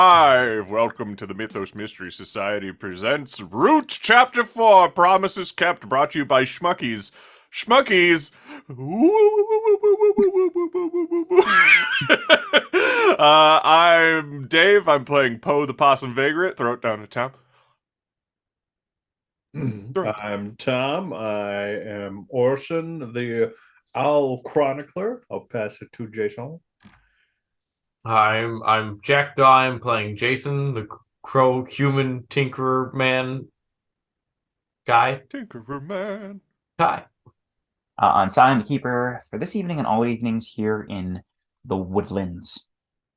live! Welcome to the Mythos Mystery Society presents Root Chapter 4, Promises Kept, brought to you by Schmuckies. Schmuckies! I'm Dave, I'm playing Poe the Possum Vagrant. Throw it down to Tom. I'm Tom. I am Orson, the Owl Chronicler. I'll pass it to Jason. I'm Jack Daw. I'm playing Jason, the crow human tinkerer man guy. Tinkerer Man. Hi. I'm Simon the Keeper for this evening and all evenings here in the Woodlands.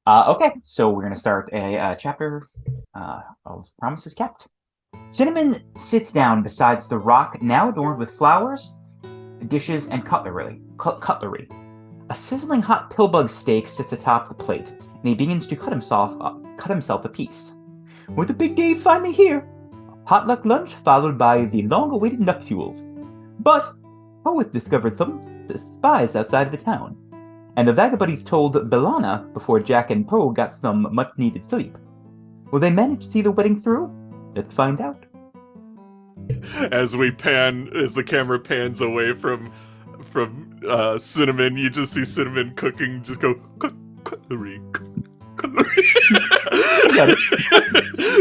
Okay, so we're going to start a chapter of Promises Kept. Cinnamon sits down beside the rock now adorned with flowers, dishes, and cutlery. A sizzling hot pillbug steak sits atop the plate, and he begins to cut himself a piece. With the big day finally here, a potluck lunch followed by the long-awaited nuptials. But Poe discovered some spies outside of the town, and the Vagabuddies told Bellana before Jack and Poe got some much-needed sleep. Will they manage to see the wedding through? Let's find out. As the camera pans away from Cinnamon, you just see Cinnamon cooking, just go, cutlery.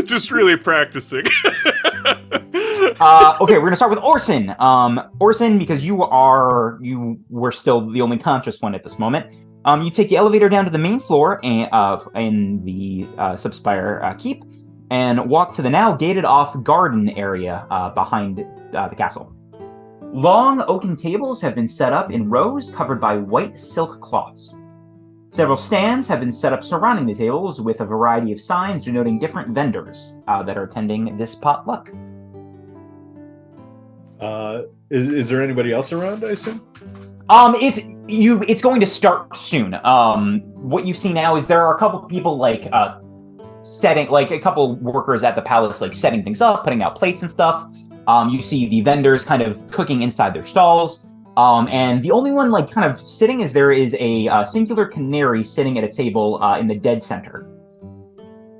Just really practicing. Okay, we're gonna start with Orson. Orson, because you were still the only conscious one at this moment. You take the elevator down to the main floor in the Subspire Keep, and walk to the now gated-off garden area behind the castle. Long oaken tables have been set up in rows covered by white silk cloths. Several stands have been set up surrounding the tables with a variety of signs denoting different vendors that are attending this potluck. Is there anybody else around, I assume? It's going to start soon. What you see now is there are a couple people setting, like a couple workers at the palace, like setting things up, putting out plates and stuff. You see the vendors kind of cooking inside their stalls. And the only one kind of sitting is there is a singular canary sitting at a table in the dead center.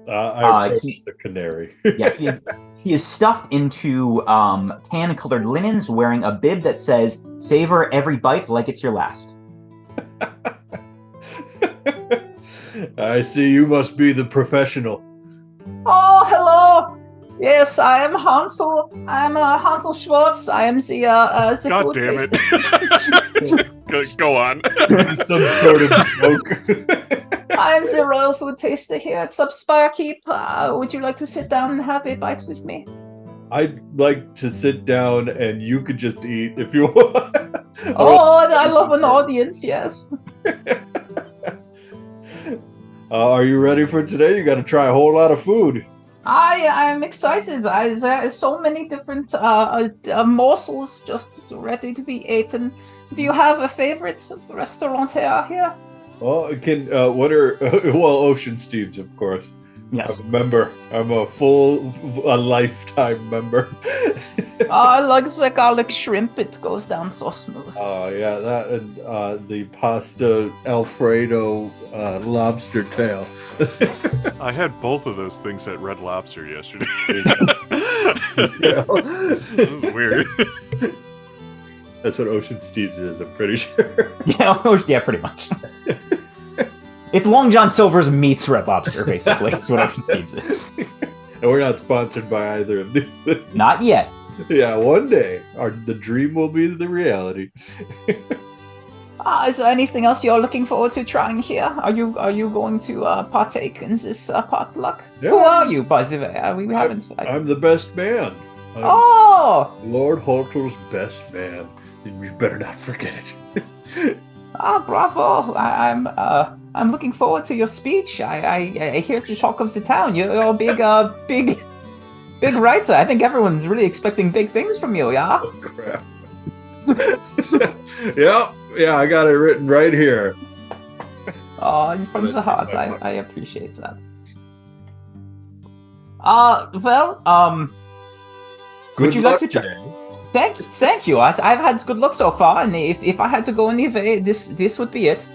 I approached the canary. Yeah, he is stuffed into tan-colored linens, wearing a bib that says, "Savor every bite like it's your last." I see you must be the professional. Oh, hello! Yes, I am Hansel. I'm Hansel Schwartz. I am the God damn it. Go on. Some sort of joke. I am the royal food taster here at Subspire Keep. Would you like to sit down and have a bite with me? I'd like to sit down and you could just eat if you want. Oh, I love an audience, yes. Are you ready for today? You got to try a whole lot of food. I'm excited. There are so many different morsels just ready to be eaten. Do you have a favorite restaurateur here? Well, Ocean Steve's, of course. Yes. I'm a member. I'm a lifetime member. I like the garlic shrimp. It goes down so smooth. Oh, yeah, that and the pasta Alfredo lobster tail. I had both of those things at Red Lobster yesterday. Yeah. It was weird. That's what Ocean Steve's is, I'm pretty sure. Yeah, pretty much. It's Long John Silver's meets Red Lobster, basically. That's what Ocean Steve's is. And we're not sponsored by either of these things. Not yet. Yeah, one day the dream will be the reality. Is there anything else you're looking forward to trying here? Are you going to partake in this potluck? Yeah. Who are you, by the way? We haven't. I'm the best man. I'm Oh! Lord Holter's best man. You better not forget it. Bravo! I'm looking forward to your speech. I hear the talk of the town. You're a big writer. I think everyone's really expecting big things from you. Yeah. Oh crap. Yeah, I got it written right here. Oh, from the heart. I appreciate that. Would you like to try? Thank you. I've had good luck so far, and if I had to go anyway, this would be it.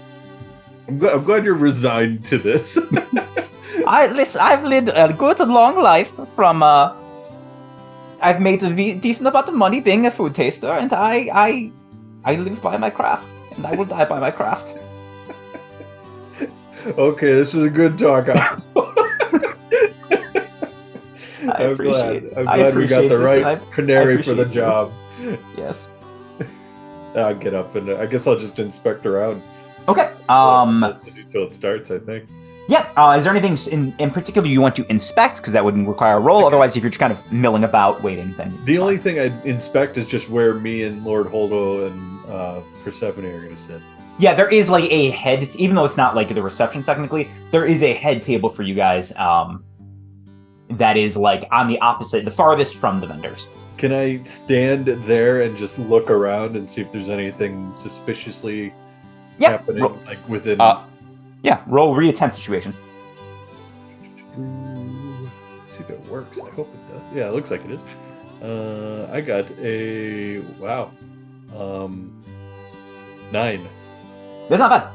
I'm glad you're resigned to this. I've lived a good long life from I've made a decent amount of money being a food taster, and I live by my craft, and I will die by my craft. Okay, this is a good talk. I'm glad we got the right canary for the job. Yes. I'll get up and I guess I'll just inspect around. Okay. Until it starts, I think. Yeah. Is there anything in particular you want to inspect? Because that would require a roll. Otherwise, if you're just kind of milling about waiting, then the only thing I'd inspect is just where me and Lord Holdo and Persephone are going to sit. Yeah, there is like a head, even though it's not like the reception technically, there is a head table for you guys that is like on the opposite, the farthest from the vendors. Can I stand there and just look around and see if there's anything suspiciously happening like within... Yeah, roll read a tense situation. Let's see if it works. I hope it does. Yeah, it looks like it is. I got a... Wow. 9. That's not bad.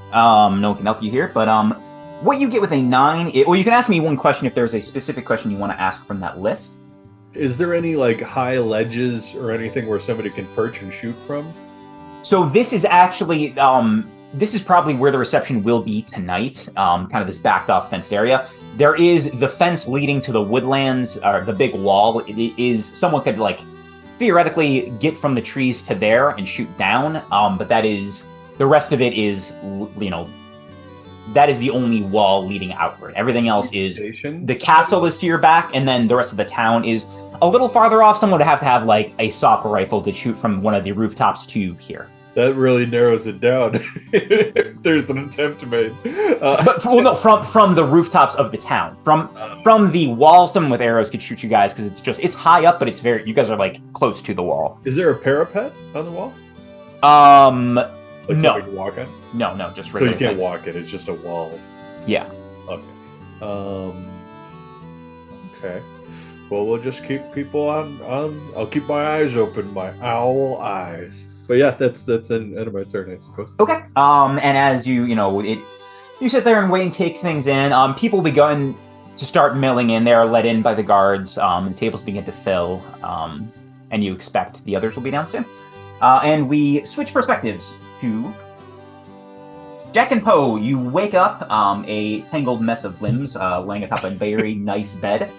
No one can help you here, but what you get with a 9... Well, you can ask me one question if there's a specific question you want to ask from that list. Is there any like high ledges or anything where somebody can perch and shoot from? So this is actually... this is probably where the reception will be tonight, kind of this backed off fenced area. There is the fence leading to the woodlands, or the big wall. It is, someone could like theoretically get from the trees to there and shoot down, but that is, the rest of it is, you know, that is the only wall leading outward. Everything else is, the castle is to your back, and then the rest of the town is a little farther off. Someone would have to have like a soccer rifle to shoot from one of the rooftops to here. That really narrows it down. If there's an attempt made. But well, no, from the rooftops of the town, from the wall, someone with arrows could shoot you guys because it's high up, but it's very, you guys are like close to the wall. Is there a parapet on the wall? Like no. You can walk on? No, just regular. So you can't fence. walk it. It's just a wall. Yeah. Okay. Okay. Well, we'll just keep people on. I'll keep my eyes open, my owl eyes. But yeah, that's an end of my turn, I suppose. Okay. And as you sit there and wait and take things in. People begin to start milling in. They are let in by the guards. The tables begin to fill. And you expect the others will be down soon. And we switch perspectives to Jack and Poe. You wake up, a tangled mess of limbs, laying atop a very nice bed.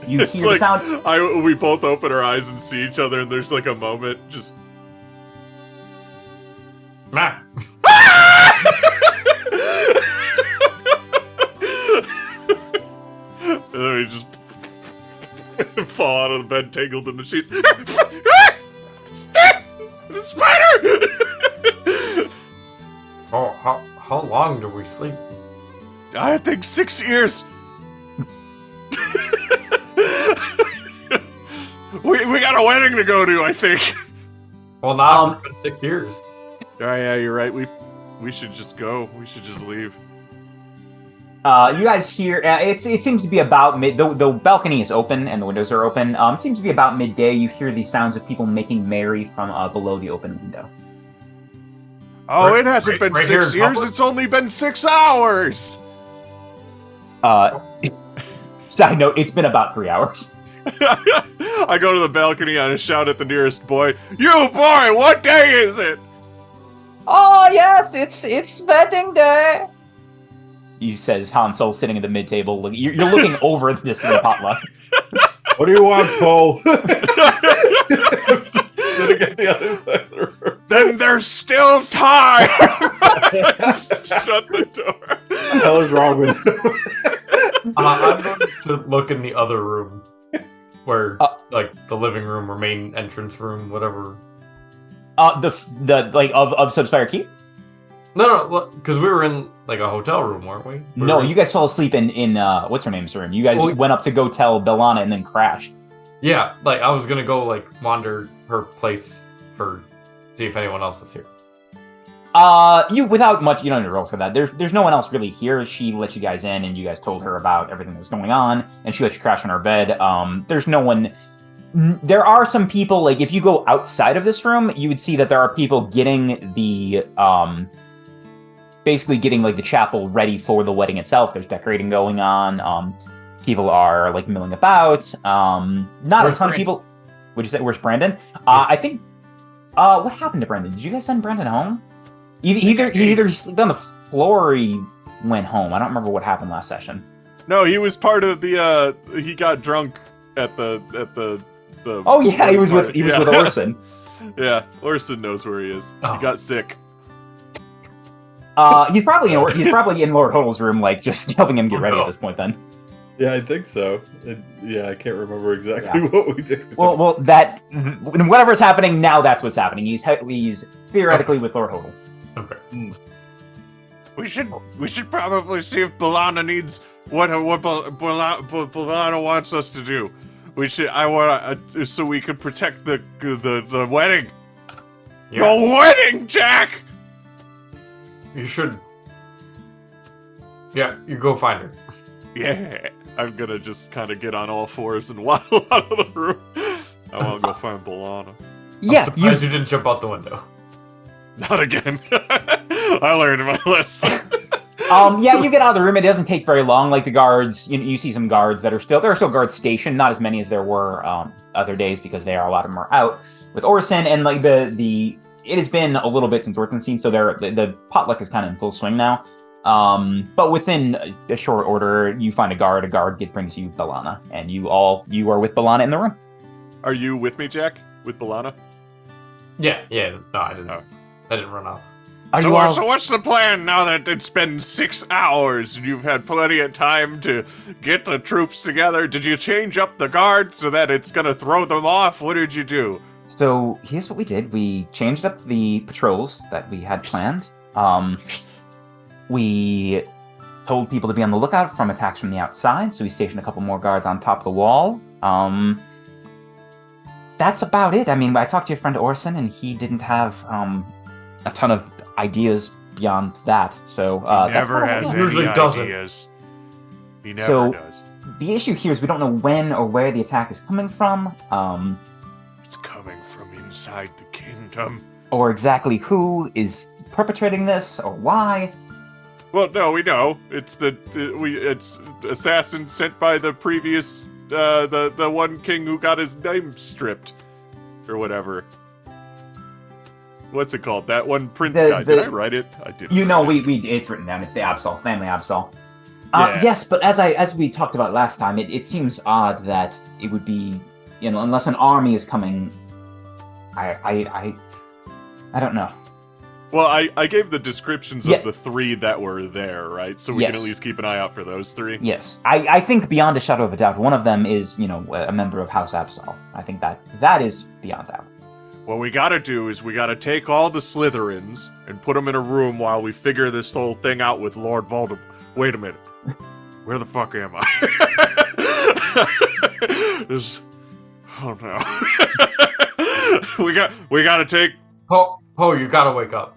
You hear the sound. We both open our eyes and see each other, and there's like a moment, just. Nah. And then we just fall out of the bed, tangled in the sheets. Stop! The spider! Oh, how long do we sleep? I think 6 years. We got a wedding to go to, I think. Well, now it's been 6 years. Oh yeah, you're right. We should just go. We should just leave. You guys hear? It seems to be about mid. The balcony is open and the windows are open. It seems to be about midday. You hear the sounds of people making merry from below the open window. Oh, it hasn't been 6 years. It's only been 6 hours. Side note: it's been about 3 hours. I go to the balcony and I shout at the nearest boy, "You boy, what day is it?" Oh yes, it's wedding day. He says, Hansel sitting at the mid table. You're looking over this little potluck. What do you want, Poe? I'm just sitting at the other side of the room. Then there's still time. Shut the door. What the hell is wrong with him? I'm going to look in the other room, where like the living room or main entrance room, whatever. The like of Subspire Keep. No, because we were in like a hotel room, weren't we? No, you guys fell asleep in what's her name's room. You guys went up to go tell Bellana and then crashed. Yeah, like I was gonna go like wander her place see if anyone else is here. You without much, you don't need to roll for that. There's no one else really here. She let you guys in and you guys told her about everything that was going on, and she let you crash on her bed. There's no one. There are some people, like if you go outside of this room, you would see that there are people getting the basically getting like the chapel ready for the wedding itself. There's decorating going on. People are like milling about. Not Where's a ton of Brandon? people. Would you say where's Brandon? I think. What happened to Brandon? Did you guys send Brandon home? Either he slept on the floor or he went home. I don't remember what happened last session. No, he was part of the. He got drunk at the. Oh yeah, he was with Yeah. Orson. Yeah, Orson knows where he is. Oh. He got sick. He's probably in Lord Hodl's room, like just helping him get ready at this point. Then. Yeah, I think so. I can't remember exactly what we did. Well, that whatever's happening now, that's what's happening. He's theoretically with Lord Hodl. Okay. We should probably see if B'Elanna needs what B'Elanna wants us to do. I want so we can protect the wedding. Yeah. The wedding, Jack. You should. Yeah, you go find her. Yeah, I'm gonna just kind of get on all fours and waddle out of the room. I want to go find B'Elanna. Yeah, I'm surprised you didn't jump out the window. Not again. I learned my lesson. Yeah, you get out of the room. It doesn't take very long. Like the guards, you see some guards that are still guards stationed. Not as many as there were other days because a lot of them are out with Orson, and like the it has been a little bit since Orson's seen, so the potluck is kind of in full swing now. But within a short order, you find a guard. A guard brings you B'Elanna, and you are with B'Elanna in the room. Are you with me, Jack? With B'Elanna? Yeah. No, I didn't. Oh. I didn't run off. So what's the plan now that it's been 6 hours and you've had plenty of time to get the troops together? Did you change up the guard so that it's gonna throw them off? What did you do? So here's what we did. We changed up the patrols that we had planned. We told people to be on the lookout from attacks from the outside, so we stationed a couple more guards on top of the wall. That's about it. I mean, I talked to your friend Orson, and he didn't have a ton of ideas beyond that. So that's Never kinda what has we did. Usually any doesn't. ideas. He never So- does. The issue here is we don't know when or where the attack is coming from, It's coming from inside the kingdom. or exactly who is perpetrating this, or why. Well, no, we know it's it's assassins sent by the previous the one king who got his name stripped, or whatever. What's it called? That one prince guy. Did I write it? I did. It's written down. It's the Absol, family Absol. Yeah. Yes, but as we talked about last time, it seems odd that it would be, unless an army is coming. I don't know. Well, I gave the descriptions Yeah. of the 3 that were there, right? So we can Yes. at least keep an eye out for those 3. Yes, I think beyond a shadow of a doubt, one of them is, a member of House Absol. I think that is beyond doubt. What we gotta do is we gotta take all the Slytherins and put them in a room while we figure this whole thing out with Lord Voldemort. Wait a minute. Where the fuck am I? Oh no. we gotta take... Poe, you gotta wake up.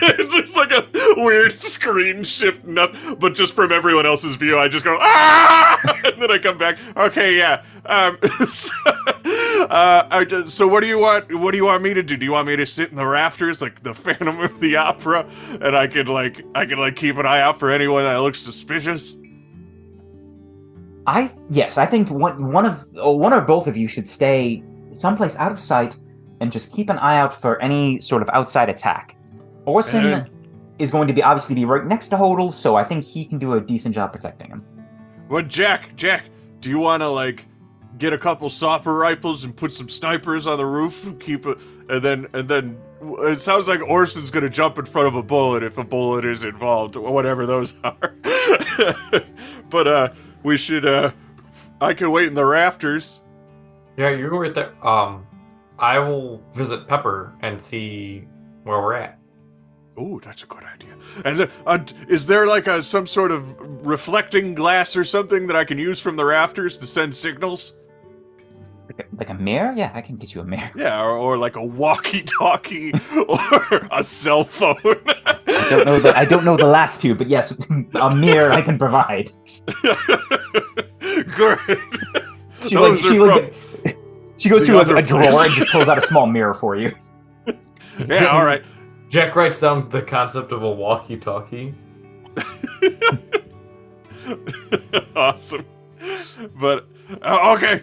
It's just like a weird screen shift, but just from everyone else's view, I just go, and then I come back. Okay, yeah. So what do you want? What do you want me to do? Do you want me to sit in the rafters like the Phantom of the Opera, and I could keep an eye out for anyone that looks suspicious? I think one or both of you should stay someplace out of sight and just keep an eye out for any sort of outside attack. Orson is going to obviously be right next to Hodl, so I think he can do a decent job protecting him. Well, Jack, do you want to get a couple sopper rifles and put some snipers on the roof? Keep it, and then it sounds like Orson's gonna jump in front of a bullet if a bullet is involved, whatever those are. But we should. I can wait in the rafters. Yeah, you go right there. I will visit Pepper and see where we're at. Oh, that's a good idea. And is there some sort of reflecting glass or something that I can use from the rafters to send signals? Like a mirror? Yeah, I can get you a mirror. Yeah, or like a walkie-talkie or a cell phone. I don't know the last two, but yes, a mirror I can provide. Great. She goes the to other a drawer place. and just pulls out a small mirror for you. Yeah, all right. Jack writes down the concept of a walkie-talkie. Awesome. But okay.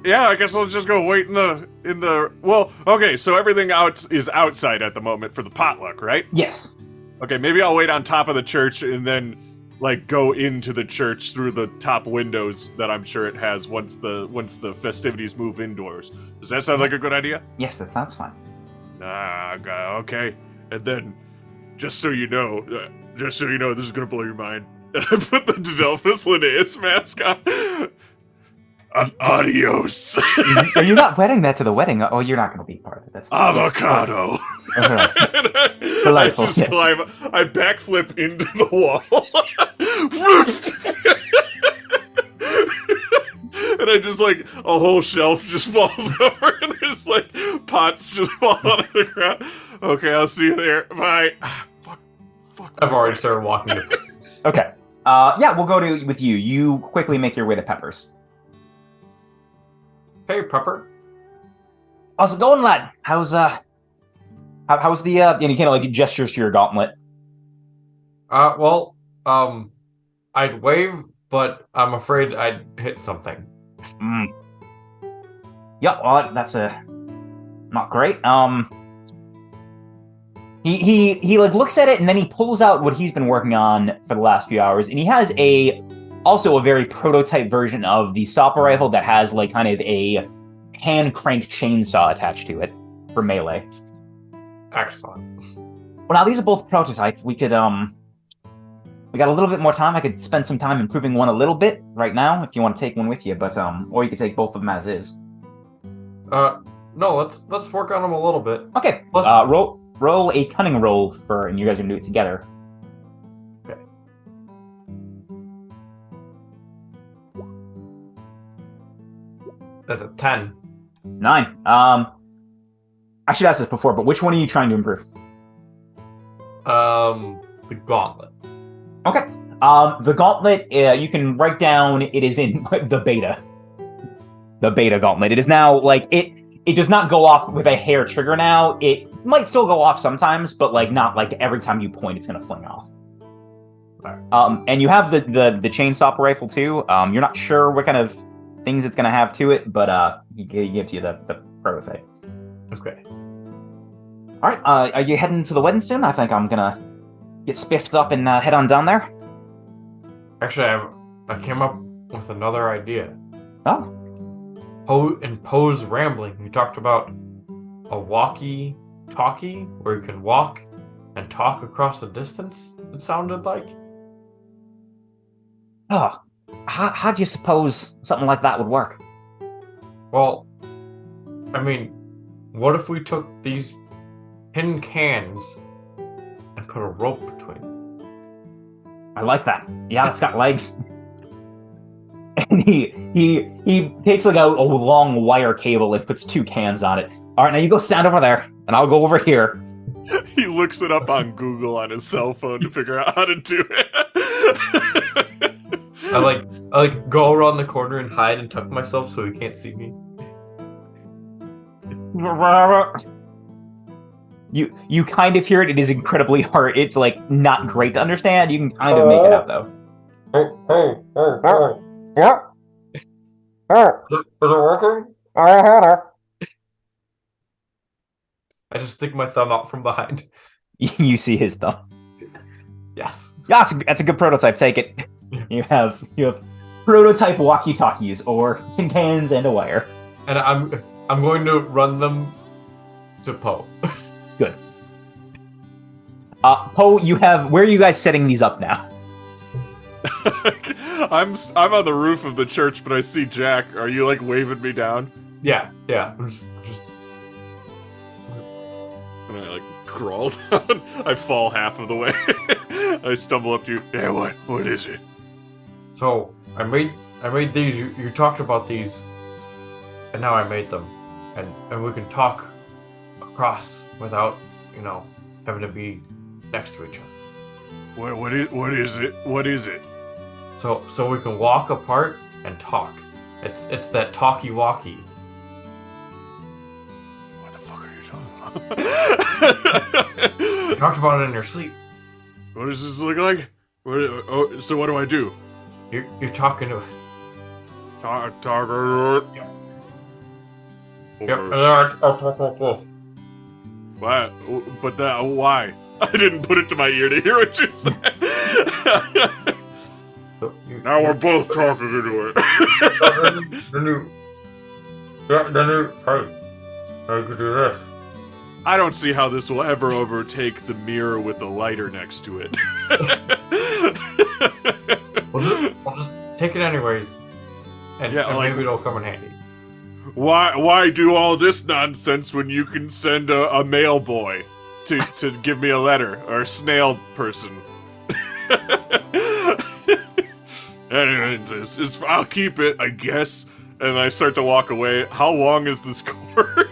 Yeah, I guess I'll just go wait in the. Well, okay. So everything is outside at the moment for the potluck, right? Yes. Okay, maybe I'll wait on top of the church and then like go into the church through the top windows that I'm sure it has once the festivities move indoors. Does that sound like a good idea? Yes, that sounds fine. Okay. And then, just so you know, this is gonna blow your mind. I put the Delphus Linnaeus mask on. Adios. Are you not wedding that to the wedding? Oh, you're not going to be part of it. That's fine. Avocado. Delightful, I just yes. climb. I backflip into the wall. And I just like a whole shelf just falls over, and there's like pots just fall out of the ground. Okay, I'll see you there. Bye. Fuck. I've already started walking to Okay. Yeah, we'll go with you. You quickly make your way to Pepper's. Hey, Pepper. How's it going, lad? How's the and you kind of like gestures to your gauntlet. Well, I'd wave, but I'm afraid I'd hit something. Yeah, well, that's not great. He like looks at it and then he pulls out what he's been working on for the last few hours, and he has also a very prototype version of the Subspire rifle that has like kind of a hand cranked chainsaw attached to it for melee. Excellent. Well, now these are both prototypes. We could we got a little bit more time. I could spend some time improving one a little bit right now if you want to take one with you, but or you could take both of them as is. No, let's work on them a little bit. Okay. Plus, roll a cunning roll and you guys are gonna do it together. Okay. That's a 10. 9. I should ask this before, but which one are you trying to improve? The gauntlet. Okay. The gauntlet, you can write down it is in the beta. The beta gauntlet. It is now like it does not go off with a hair trigger now. It might still go off sometimes, but like not like every time you point it's gonna fling off. Right. And you have the chainsaw rifle too. You're not sure what kind of things it's gonna have to it, but he gives you the prototype. Okay. All right. Are you heading to the wedding soon? I think I'm gonna get spiffed up and head on down there. Actually, I came up with another idea. Oh. In Poe's Rambling, you talked about a walkie-talkie where you can walk and talk across the distance, it sounded like. Oh. How do you suppose something like that would work? Well, I mean, what if we took these tin cans and put a rope between them? I like that. Yeah, it's got legs. And he takes like a long wire cable and puts 2 cans on it. All right, now you go stand over there, and I'll go over here. He looks it up on Google on his cell phone to figure out how to do it. I like go around the corner and hide and tuck myself so he can't see me. You kind of hear it. It is incredibly hard. It's like not great to understand. You can kind of make it out though. Yeah. Is it working? I just stick my thumb out from behind. You see his thumb. Yes. Yeah, that's a good prototype. Take it. You have prototype walkie-talkies or tin cans and a wire. And I'm going to run them to Poe. Good. Poe, where are you guys setting these up now? I'm on the roof of the church, but I see Jack. Are you like waving me down? Yeah. I'm just... And I like crawl down. I fall half of the way. I stumble up to you. Yeah, what is it? So I made these. You talked about these, and now I made them, and we can talk across without having to be next to each other. What is it? What is it? So we can walk apart and talk. It's that talkie-walkie. What the fuck are you talking about? You talked about it in your sleep. What does this look like? So what do I do? You're talking to it. Target. Yep. And then I'll talk like this. Why? But why? I didn't put it to my ear to hear what you said. So Now we're both talking into it. I could do this. I don't see how this will ever overtake the mirror with the lighter next to it. We'll just take it anyways, and maybe it'll come in handy. Why do all this nonsense when you can send a mail boy to give me a letter, or a snail person? Anyways, I'll keep it, I guess. And I start to walk away. How long is this cord?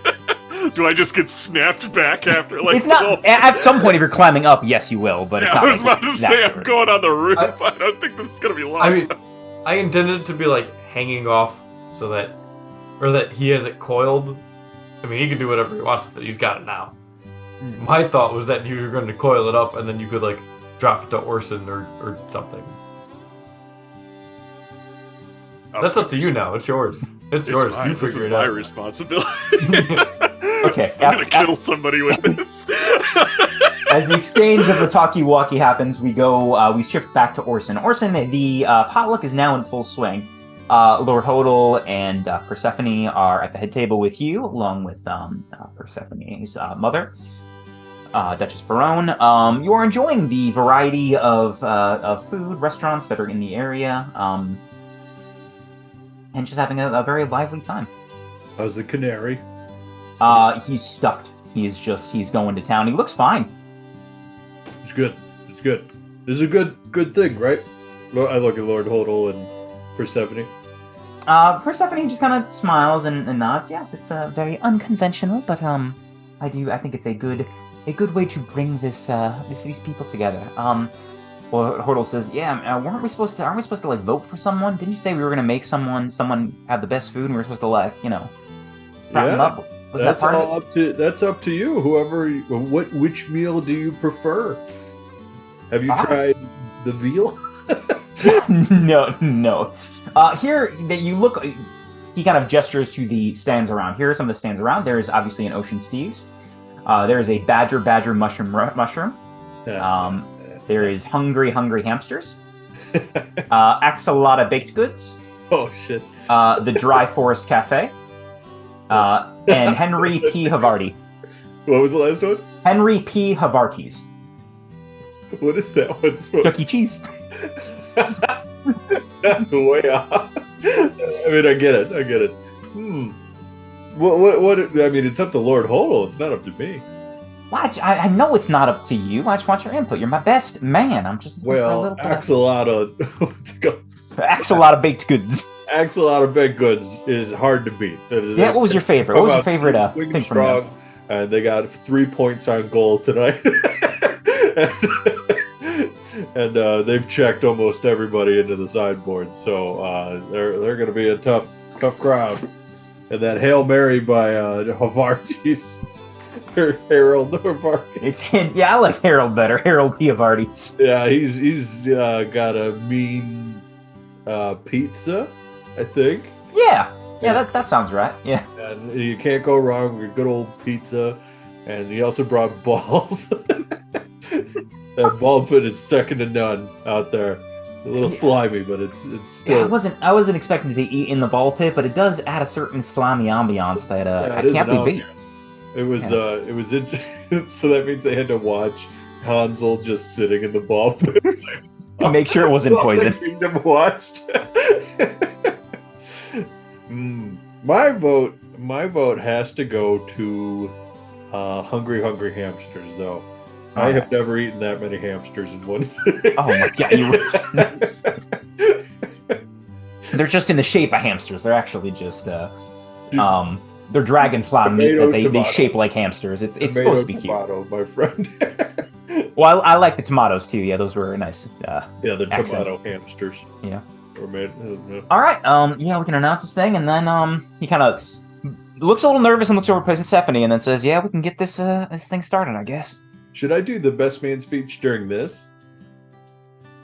Do I just get snapped back after like? It's not. At some point, if you're climbing up, yes, you will. But it's not I was like about to that say short. I'm going on the roof. I don't think this is gonna be long. I mean, I intended it to be like hanging off so that, or that he has it coiled. I mean, he can do whatever he wants with it. He's got it now. My thought was that you were going to coil it up and then you could like drop it to Orson or something. That's up to you now. It's yours. It's yours. Fine. You This figure is it my out. responsibility. Okay. I'm gonna kill somebody with this. As the exchange of the talkie-walkie happens, we shift back to Orson. Orson, the potluck is now in full swing. Lord Hodel and Persephone are at the head table with you, along with Persephone's mother, Duchess Barone. You are enjoying the variety of food restaurants that are in the area, and just having a very lively time. How's the canary? He's stuffed. He's going to town. He looks fine. It's good. It's good. This is a good thing, right? I look at Lord Hodel and Persephone. Persephone just kind of smiles and nods. Yes, it's very unconventional, but I think it's a good way to bring these people together. Well, Hodel says, "Yeah, aren't we supposed to like vote for someone? Didn't you say we were going to make someone have the best food, and we were supposed to like, fatten them up? Was That's that part all up to you. Which meal do you prefer? Have you tried the veal? No. Here that you look, he kind of gestures to the stands around. Here are some of the stands around. There is obviously an Ocean Steve's. There is a badger mushroom. There is hungry hamsters. Axolotl baked goods. Oh shit. The Dry Forest Cafe. And Henry P. Havarti. What was the last one? Henry P. Havarti's. What is that one supposed Chuck E. Cheese. That's way off. I mean, I get it. What? I mean, it's up to Lord Hodel. It's not up to me. Watch, I know it's not up to you. I just want your input. You're my best man. I'm just looking for a little bit Axolotl. What's it called? Axolotl baked goods. Axolotl baked goods is hard to beat. Yeah, what was your favorite? What was your favorite thing from them? And they got 3 points on goal tonight. and they've checked almost everybody into the sideboard, so they're going to be a tough crowd. And that Hail Mary by Havarti's. Harold Havarti. I like Harold better. Harold P. Havarti's. Yeah, he's got a mean pizza, I think. Yeah, that sounds right. Yeah. And you can't go wrong with good old pizza. And he also brought balls. That ball pit is second to none out there. A little slimy, but it's still. Yeah, I wasn't expecting to eat in the ball pit, but it does add a certain slimy ambiance that I can't be beat. It was so that means they had to watch Hansel just sitting in the ball pit. Make sure it wasn't poison. Kingdom watched. My vote has to go to Hungry Hamsters, though. I have never eaten that many hamsters in one sitting. Oh my god, they're just in the shape of hamsters. They're actually just they're dragonfly meat, but they shape like hamsters. It's supposed to be cute. Tomato, my friend. Well, I like the tomatoes too. Yeah, those were nice. The tomato hamsters. Yeah. Were made. All right. We can announce this thing, and then he kind of looks a little nervous and looks over at Stephanie and then says, "Yeah, we can get this thing started, I guess." Should I do the best man speech during this?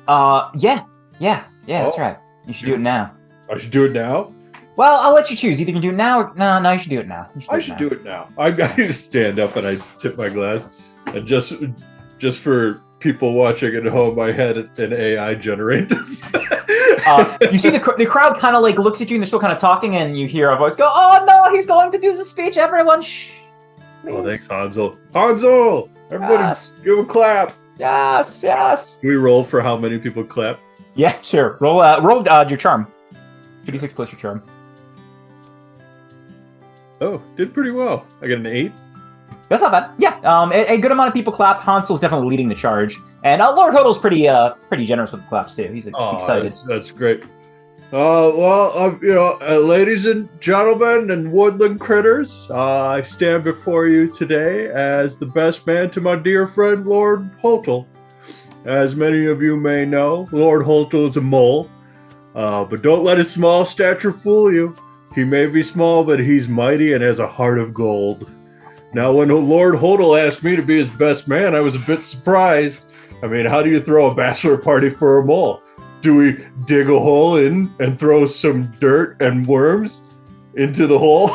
Yeah, that's Oh. right. You should do it now. I should do it now? Well, I'll let you choose. Either you can do it now or no, you should do it now. I should do it now. I just stand up and I tip my glass. And just for people watching at home, I had an AI generate this. You see the crowd kind of like looks at you and they're still kind of talking, and you hear a voice go, "Oh no, he's going to do the speech. Everyone, shh." Please. Oh, thanks, Hansel. Hansel! Everybody, Yes. give a clap. Yes. Can we roll for how many people clap? Yeah, sure. Roll your charm. 2d6 plus your charm. Oh, did pretty well. I got an 8. That's not bad. Yeah, a good amount of people clap. Hansel's definitely leading the charge, and Lord Hodl's pretty generous with the claps too. He's excited. That's great. Ladies and gentlemen and woodland critters, I stand before you today as the best man to my dear friend Lord Holtle. As many of you may know, Lord Holtle is a mole, but don't let his small stature fool you. He may be small, but he's mighty and has a heart of gold. Now, when Lord Hodel asked me to be his best man, I was a bit surprised. I mean, how do you throw a bachelor party for a mole? Do we dig a hole in and throw some dirt and worms into the hole?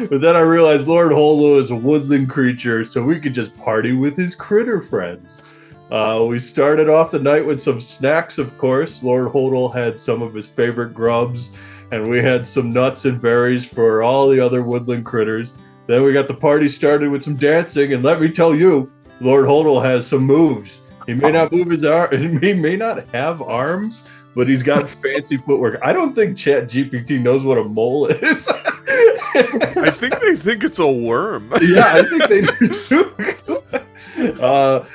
But then I realized Lord Hodel is a woodland creature, so we could just party with his critter friends. We started off the night with some snacks, of course. Lord Hodel had some of his favorite grubs, and we had some nuts and berries for all the other woodland critters. Then we got the party started with some dancing, and let me tell you, Lord Hodel has some moves. He may not move his arm, he may not have arms, but he's got fancy footwork. I don't think ChatGPT knows what a mole is. I think they think it's a worm. Yeah, I think they do too.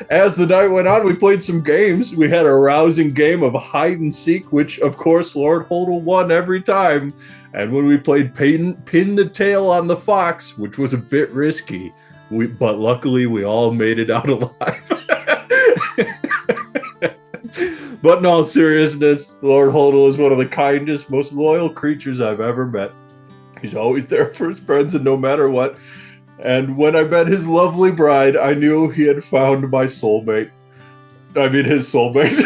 As the night went on, we played some games. We had a rousing game of hide and seek, which, of course, Lord Hodel won every time. And when we played pin the tail on the fox, which was a bit risky, but luckily we all made it out alive. But in all seriousness, Lord Hodel is one of the kindest, most loyal creatures I've ever met. He's always there for his friends and no matter what. And when I met his lovely bride, I knew he had found my soulmate. I mean, his soulmate.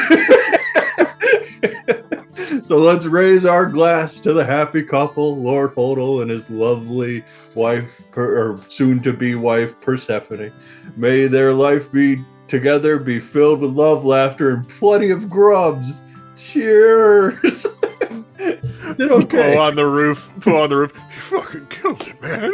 So let's raise our glass to the happy couple, Lord Hodel and his lovely wife, or soon-to-be wife, Persephone. May their life be together be filled with love, laughter, and plenty of grubs. Cheers! Did okay. Pull on the roof. You fucking killed it, man.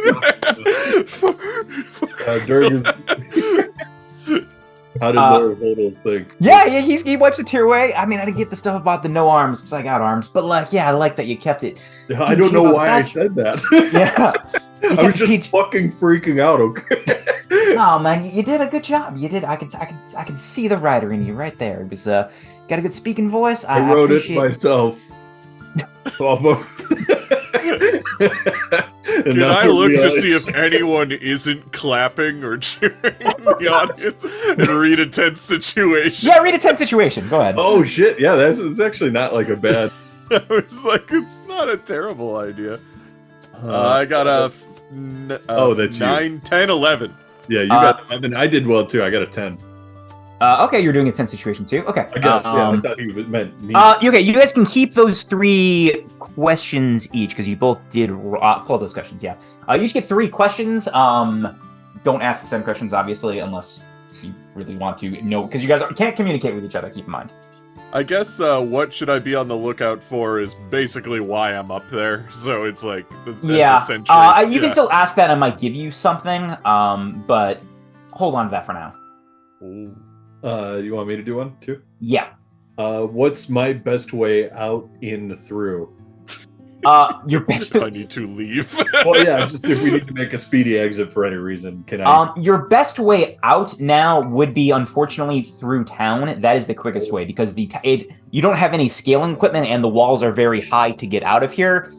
How did Lord Hodel think? Yeah, he wipes a tear away. I mean, I didn't get the stuff about the no arms because I got arms, but like, yeah, I like that you kept it. I don't know why I said that. Yeah. I was just fucking freaking out, okay? No, man, you did a good job. You did. I can see the writer in you right there. It was got a good speaking voice. I wrote it myself. Can I look to see if anyone isn't clapping or cheering in the audience and read a tense situation? Yeah, read a tense situation. Go ahead. Oh shit! Yeah, it's actually not like a bad. I was like, it's not a terrible idea. I got a that's 9, you. 10, 11. Yeah, you got 11. I did well too. I got a 10. Okay, you're doing a tense situation too. Okay. I guess. Yeah, I thought he meant me. Okay, you guys can keep those 3 questions each because you both did pull those questions. Yeah. You each get 3 questions. Don't ask the same questions, obviously, unless you really want to know, because you guys can't communicate with each other. Keep in mind. I guess what should I be on the lookout for is basically why I'm up there. So it's like, that's essentially. You can still ask that. I might give you something. But hold on to that for now. Ooh. You want me to do one too? Yeah. What's my best way out in through? Your best. I need to leave. Well, yeah, just if we need to make a speedy exit for any reason, can I? Your best way out now would be, unfortunately, through town. That is the quickest way because you don't have any scaling equipment and the walls are very high to get out of here.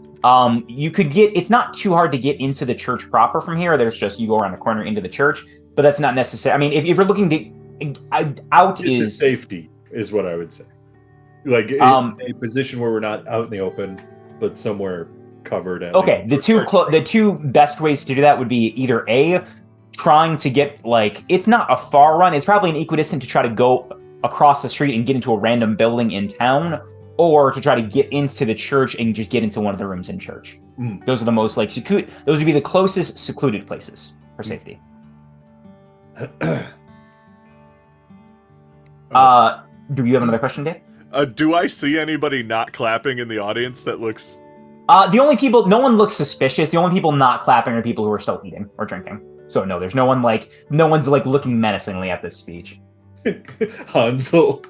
You could get. It's not too hard to get into the church proper from here. There's just you go around the corner into the church, but that's not necessary. I mean, if you're looking to out is safety is what I would say. Like in a position where we're not out in the open, but somewhere covered. Okay, the two best ways to do that would be either A, trying to get, like, it's not a far run, it's probably an equidistant to try to go across the street and get into a random building in town, or to try to get into the church and just get into one of the rooms in church. Those are the most, like, those would be the closest secluded places for safety. Do you have another question, Dave? Do I see anybody not clapping in the audience that looks... The only people, no one looks suspicious. The only people not clapping are people who are still eating or drinking. So no, there's no one's like looking menacingly at this speech. Hansel.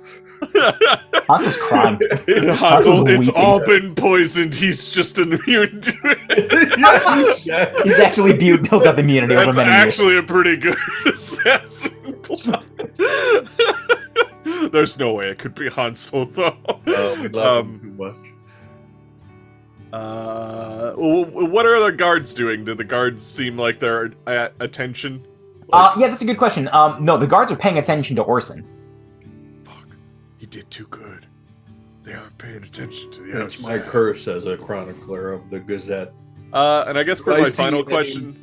Hansel's crying. Hansel, it's weeping. all been poisoned. He's just immune to it. He's actually built up immunity over That's many actually years. a pretty good assassin plot. There's no way it could be Hansel, though. We love him too much. What are the guards doing? Do the guards seem like they're at attention? Yeah, that's a good question. No, the guards are paying attention to Orson. Fuck, he did too good. They aren't paying attention to the That's outside. my curse as a chronicler of the Gazette. And I guess for I my see final any- question...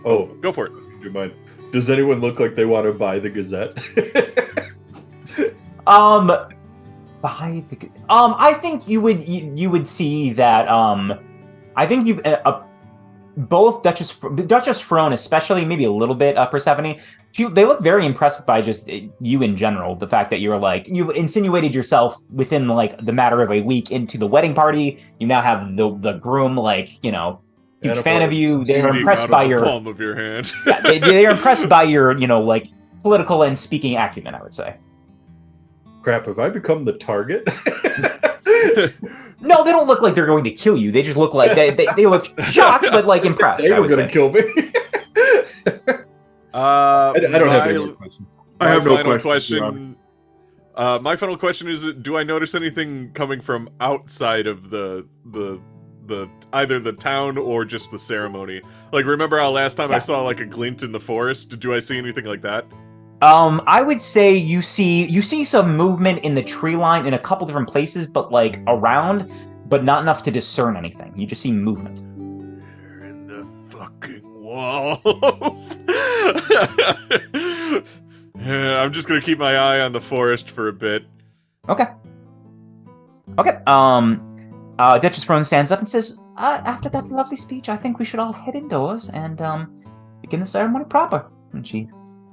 Oh, Go for it. do you mind? Does anyone look like they want to buy the Gazette? I think you would see that. I think you've both Duchess Frone, especially maybe a little bit Persephone. They look very impressed by just you in general. The fact that you're like you've insinuated yourself within like the matter of a week into the wedding party. You now have the groom huge fan of you. They're Sneak impressed out by of the your palm of your hand. yeah, they're impressed by your like political and speaking acumen, I would say. Crap, have I become the target? No, they don't look like they're going to kill you. They just look like they look shocked, but like impressed. They I were would going to say. kill me. I I don't have any more questions. I have no questions. My final question is: do I notice anything coming from outside of the either the town or just the ceremony? Like, remember how last time I saw like a glint in the forest? Do I see anything like that? I would say you see some movement in the tree line in a couple different places, but like around, but not enough to discern anything. You just see movement. They're in the fucking walls. Yeah, I'm just gonna keep my eye on the forest for a bit. Okay. Duchess Frone stands up and says, "After that lovely speech, I think we should all head indoors and begin the ceremony proper." And she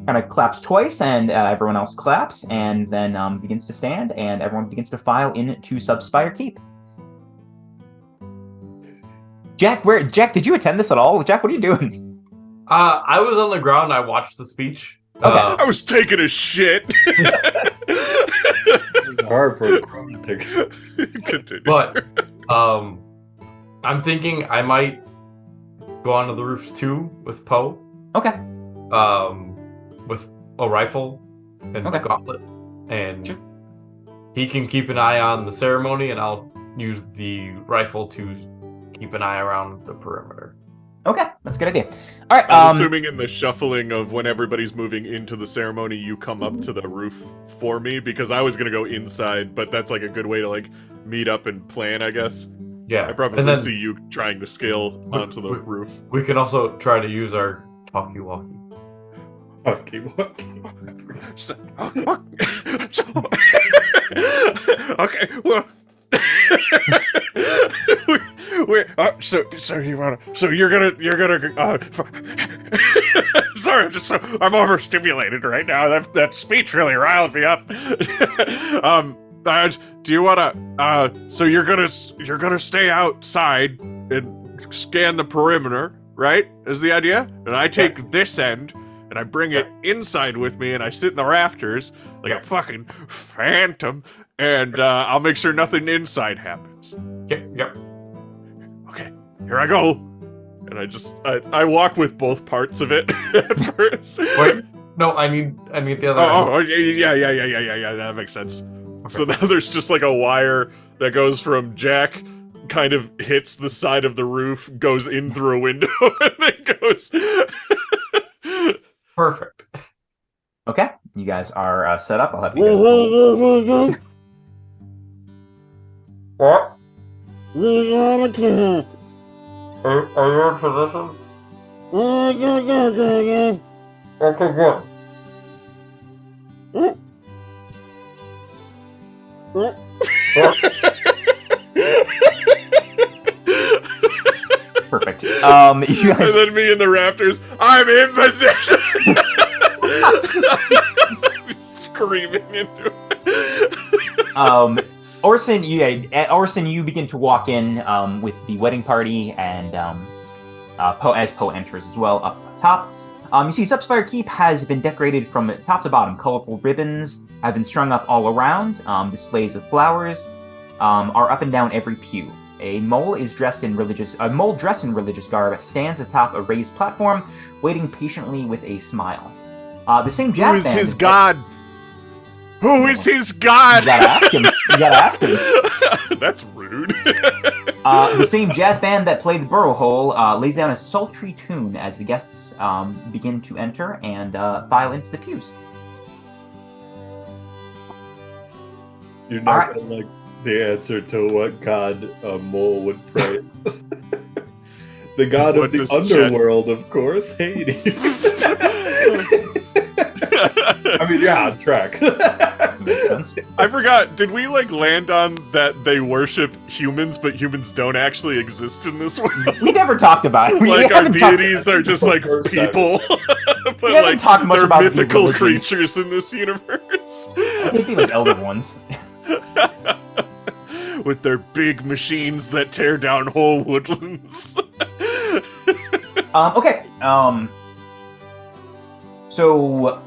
kind of claps twice, and everyone else claps, and then begins to stand, and everyone begins to file into Subspire Keep. Jack, did you attend this at all? Jack, what are you doing? I was on the ground. I watched the speech. Okay. I was taking a shit. It's hard for a crow to take. Continue. But I'm thinking I might go onto the roofs too with Poe. Okay. With a rifle and Okay. a gauntlet, and Sure. he can keep an eye on the ceremony, and I'll use the rifle to keep an eye around the perimeter. Okay, that's a good idea. All right. I'm assuming in the shuffling of when everybody's moving into the ceremony, you come up to the roof for me, because I was gonna go inside, but that's like a good way to like meet up and plan, I guess. Yeah, I probably and then see you trying to scale onto the roof. we can also try to use our talkie-walkie. Okay. Okay, well. So you wanna? So you're gonna? Sorry, I'm overstimulated right now. That speech really riled me up. Do you wanna? So you're gonna stay outside and scan the perimeter, right? Is the idea? And I take this end and I bring it inside with me, and I sit in the rafters like a fucking phantom, and I'll make sure nothing inside happens. Yep. Okay, here I go. And I walk with both parts of it at first. Wait, no, I need the other. Oh, yeah. That makes sense. Okay. So now there's just like a wire that goes from Jack, kind of hits the side of the roof, goes in through a window, and then goes. Perfect. Okay, you guys are set up. I'll have you guys. Are you in position? Okay, good. Perfect. You guys. And then me in the rafters. I'm in position. Screaming into it. Orson, you begin to walk in with the wedding party, and as Poe enters as well up top. You see Subspire Keep has been decorated from top to bottom. Colorful ribbons have been strung up all around. Displays of flowers are up and down every pew. A mole dressed in religious garb stands atop a raised platform, waiting patiently with a smile. The same jazz Who is band. his god? Who is his god? You gotta ask him. That's rude. The same jazz band that played the Burrow Hole lays down a sultry tune as the guests begin to enter and file into the pews. You're not gonna like the answer to what god a mole would praise. The god What of the does underworld, of course, Hades. I mean, yeah, on track. Makes sense. I forgot. Did we land on that they worship humans, but humans don't actually exist in this world? We never talked about it. Our deities are just people, but We haven't talked much they're about the mythical religion. creatures in this universe. Maybe like elder ones. With their big machines that tear down whole woodlands. Okay. So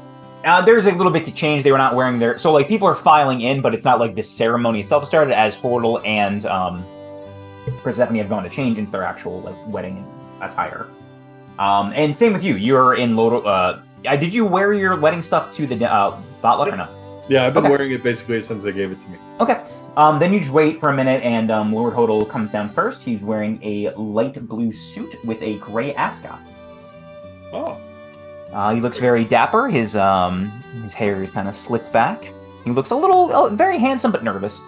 there's a little bit to change. They were not wearing their. So people are filing in, but it's not like this ceremony itself started as Hortle and Persephone have gone to change into their actual wedding attire. And same with you. You're in Lodo. Did you wear your wedding stuff to the potluck or no? Yeah, I've been Okay. wearing it basically since they gave it to me. Okay. Then you just wait for a minute, and Lord Hodel comes down first. He's wearing a light blue suit with a gray ascot. Oh. He looks very dapper. His hair is kind of slicked back. He looks very handsome but nervous.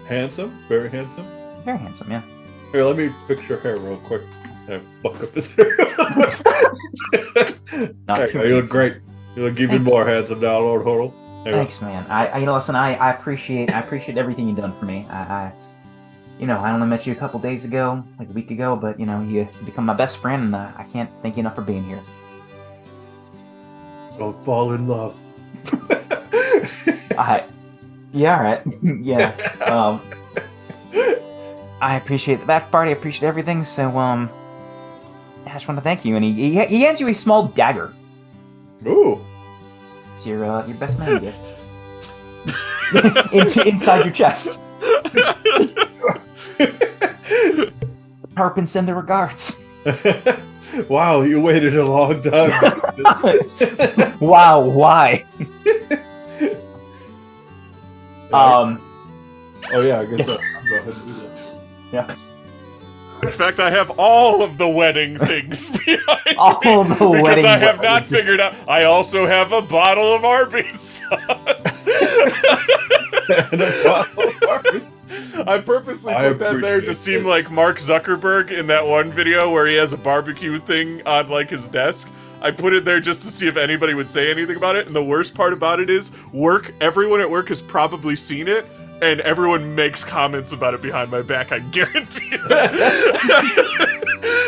Handsome? Very handsome? Very handsome, yeah. Here, let me fix your hair real quick. I fuck up this hair. Not There too you go, you look handsome. great. You look even Thanks. more handsome now, Lord Hodel. Thanks, man. Listen, I appreciate everything you've done for me. I only met you a couple days ago, like a week ago, but you become my best friend, and I can't thank you enough for being here. Don't fall in love. Yeah, all right. Yeah. I appreciate the bath party. I appreciate everything. So, I just want to thank you. And he hands you a small dagger. Ooh. It's your best man gift. Inside your chest. Harpin send their regards. Wow, you waited a long time. Wow, why? Oh yeah, I guess that. Go ahead and do that. Yeah. In fact, I have all of the wedding things behind All me the because wedding I have not wedding. figured out. I also have a bottle of Arby's sauce. And a bottle of Arby's. I purposely I put that there to appreciate seem this. like Mark Zuckerberg in that one video where he has a barbecue thing on his desk. I put it there just to see if anybody would say anything about it. And the worst part about it is everyone at work has probably seen it. And everyone makes comments about it behind my back, I guarantee it.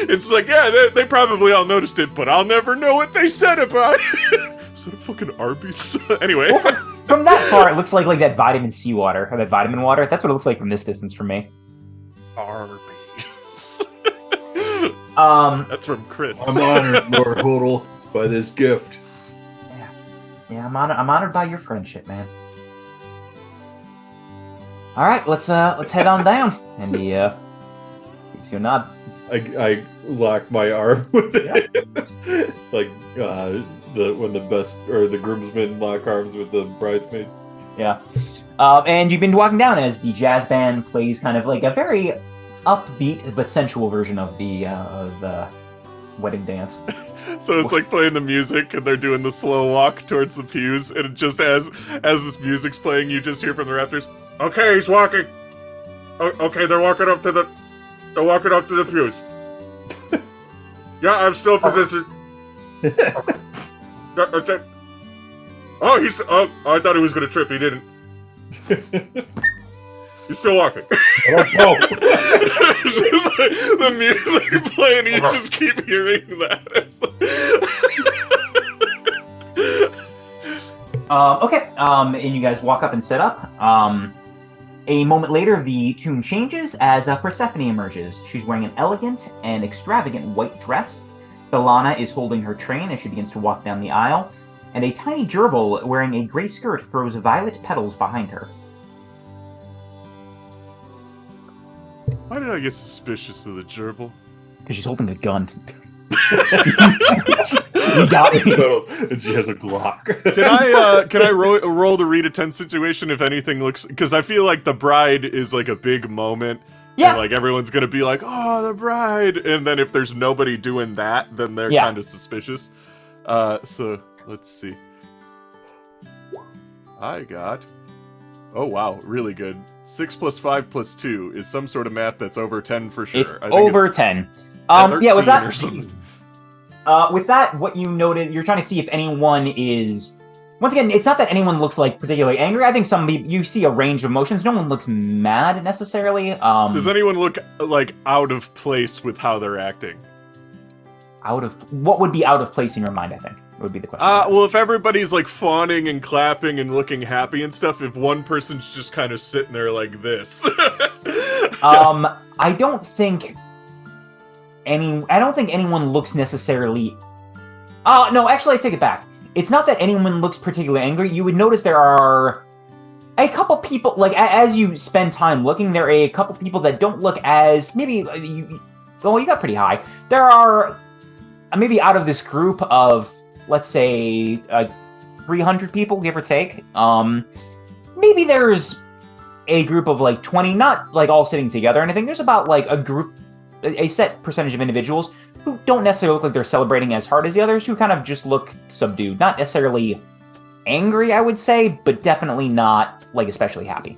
It's like, yeah, they probably all noticed it, but I'll never know what they said about it. Is that a fucking Arby's? Anyway. Well, from that far, it looks like that vitamin C water, or that vitamin water. That's what it looks like from this distance from me. Arby's. That's from Chris. I'm honored, Lord Hodel, by this gift. Yeah, I'm honored by your friendship, man. All right, let's head on down. And he gives you a nod. I lock my arm with it. Like when the groomsmen lock arms with the bridesmaids. Yeah. And you've been walking down as the jazz band plays kind of like a very upbeat but sensual version of the wedding dance. So it's like playing the music and they're doing the slow walk towards the pews, and it just as this music's playing, you just hear from the rafters, "Okay, he's walking. Okay, they're walking up to the pews. Yeah, I'm still positioned. That's it. Oh, I thought he was gonna trip. He didn't. He's still walking. Oh, Just like, the music playing, you just keep hearing that. It's Okay, and you guys walk up and sit up. A moment later, the tune changes as Persephone emerges. She's wearing an elegant and extravagant white dress. Belana is holding her train as she begins to walk down the aisle, and a tiny gerbil wearing a gray skirt throws violet petals behind her. Why did I get suspicious of the gerbil? Because she's holding a gun. You got me. and she has a Glock. Can I roll the read a 10 situation if anything looks, because I feel like the bride is like a big moment. Yeah. And like everyone's gonna be like, oh, the bride, and then if there's nobody doing that, then they're kind of suspicious. So let's see. I got, oh wow, really good. 6 + 5 + 2 is some sort of math that's over 10 for sure. It's I think over it's 10. 13 Yeah, with that. or something. With that, what you noted, you're trying to see if anyone is. Once again, it's not that anyone looks like particularly angry. I think some you see a range of emotions. No one looks mad necessarily. Does anyone look like out of place with how they're acting? What would be out of place in your mind? I think would be the question. Well, if everybody's like fawning and clapping and looking happy and stuff, if one person's just kind of sitting there like this. I don't think anyone looks necessarily. No, actually, I take it back. It's not that anyone looks particularly angry. You would notice there are a couple people, like, as you spend time looking, there are a couple people that don't look as, maybe, you got pretty high. There are, maybe out of this group of, let's say, 300 people, give or take, maybe there's a group of, like, 20, not, like, all sitting together or anything. There's about, like, a set percentage of individuals who don't necessarily look like they're celebrating as hard as the others, who kind of just look subdued. Not necessarily angry, I would say, but definitely not, like, especially happy.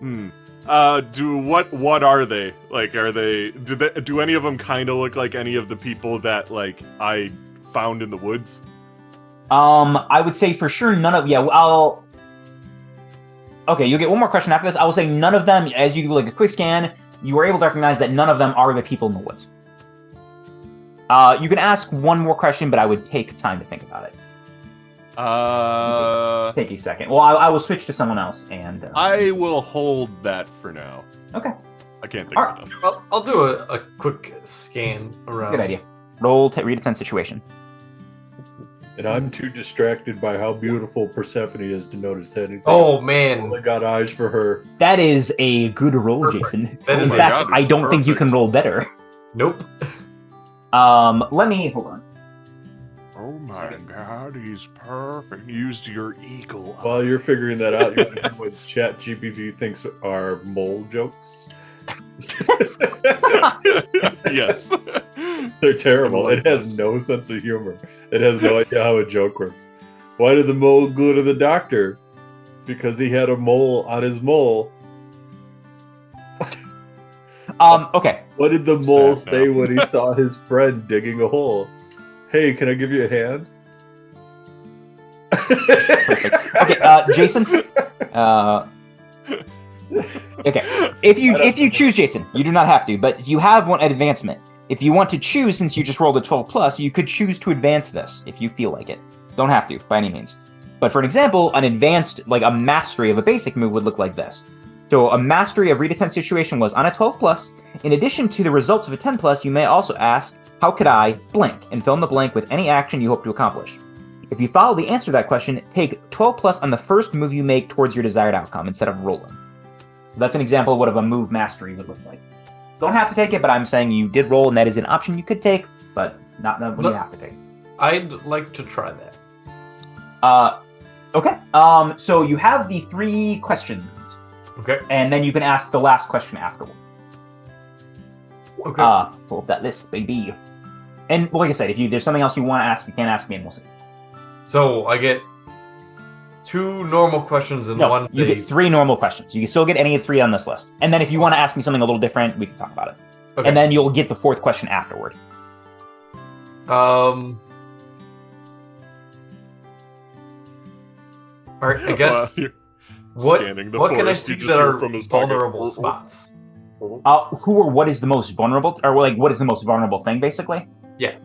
What are they? Like, do any of them kind of look like any of the people that, like, I found in the woods? I would say for sure none of, okay, you'll get one more question after this. I will say none of them, as you do, like, a quick scan, you are able to recognize that none of them are the people in the woods. You can ask one more question, but I would take time to think about it. Take a second. Well, I will switch to someone else, and I will hold that for now. Okay. I can't think of enough. I'll do a quick scan around. That's a good idea. Read a 10 situation. And I'm too distracted by how beautiful Persephone is to notice anything. Oh man, I got eyes for her. That is a good roll, Perfect. Jason. That In is fact, I don't think you can roll better. Nope. Let me hold on. Oh my god, he's perfect. Used your eagle. While you're figuring that out, you're wondering what ChatGPT thinks are mole jokes. Yes. They're terrible. It has no sense of humor. It has no idea how a joke works. Why did the mole go to the doctor? Because he had a mole on his mole. Okay. What did the mole Sad say now. when he saw his friend digging a hole? Hey, can I give you a hand? Perfect. Okay, Jason. Okay. If you choose Jason, you do not have to, but you have one advancement. If you want to choose, since you just rolled a 12+, you could choose to advance this if you feel like it. Don't have to, by any means. But for an example, an advanced, like a mastery of a basic move would look like this. So a mastery of read a 10 situation was on a 12+. In addition to the results of a 10+, you may also ask, how could I blank, and fill in the blank with any action you hope to accomplish. If you follow the answer to that question, take 12+ on the first move you make towards your desired outcome instead of rolling. That's an example of what a move mastery would look like. Don't have to take it, but I'm saying you did roll, and that is an option you could take, but not what you have to take. I'd like to try that. Okay. So you have the 3 questions. Okay. And then you can ask the last question afterward. Okay. Pull up that list, baby. And like I said, if there's something else you want to ask, you can ask me, and we'll see. So I get 2 normal questions and No, one. you get 3 normal questions. You can still get any of 3 on this list. And then if you want to ask me something a little different, we can talk about it. Okay. And then you'll get the fourth question afterward. All right, I guess. While you're What scanning the can I forest, see you just that hear are from his pocket. vulnerable spots? Who or what is the most vulnerable, or like what is the most vulnerable thing, basically? Yeah.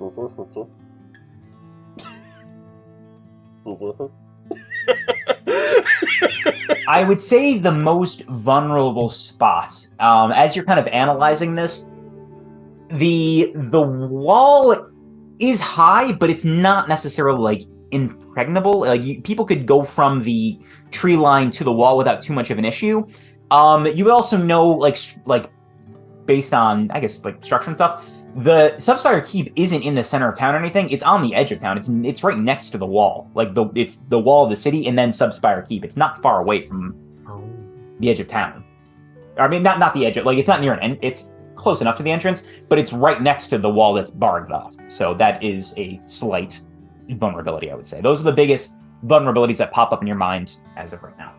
I would say the most vulnerable spots. As you're kind of analyzing this, the wall is high, but it's not necessarily like impregnable. Like people could go from the tree line to the wall without too much of an issue. You also know, like based on, I guess, like structure and stuff, the Subspire Keep isn't in the center of town or anything. It's on the edge of town. It's right next to the wall. Like it's the wall of the city and then Subspire Keep. It's not far away from the edge of town. I mean, not the edge. Like it's not near an end. It's close enough to the entrance, but it's right next to the wall that's barred off. So that is a slight vulnerability, I would say. Those are the biggest vulnerabilities that pop up in your mind as of right now.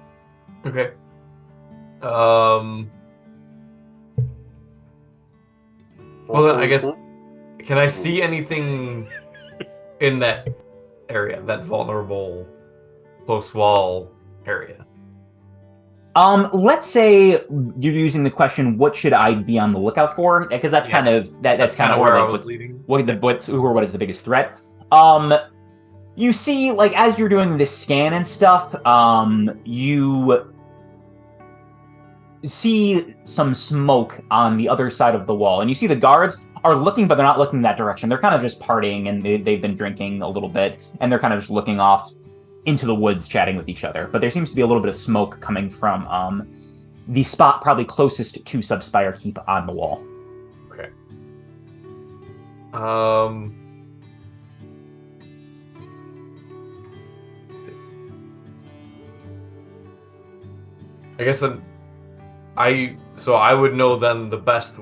Okay. Well, then I guess, can I see anything in that area, that vulnerable close wall area? Let's say you're using the question, what should I be on the lookout for? Because that's kind of that's kind of where like, I was leading. What is the biggest threat? You see, like as you're doing this scan and stuff, you see some smoke on the other side of the wall, and you see the guards are looking, but they're not looking that direction. They're kind of just partying, and they've been drinking a little bit, and they're kind of just looking off into the woods, chatting with each other. But there seems to be a little bit of smoke coming from the spot probably closest to Subspire Keep on the wall. Okay. I guess then I would know then the best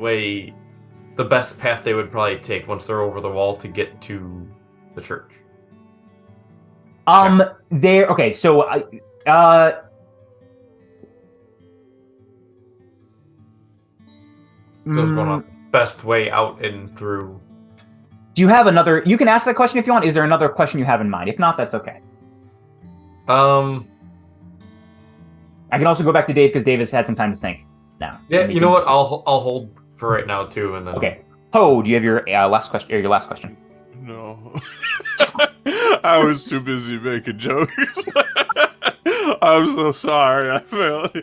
path they would probably take once they're over the wall to get to the church. There. Okay, so So it's going on best way out and through. Do you have another? You can ask that question if you want. Is there another question you have in mind? If not, that's okay. I can also go back to Dave because Dave has had some time to think now. Yeah, you know what? I'll hold for right now too, and then. Okay. Poe, do you have your last question? Or your last question? No. I was too busy making jokes. I'm so sorry. I failed.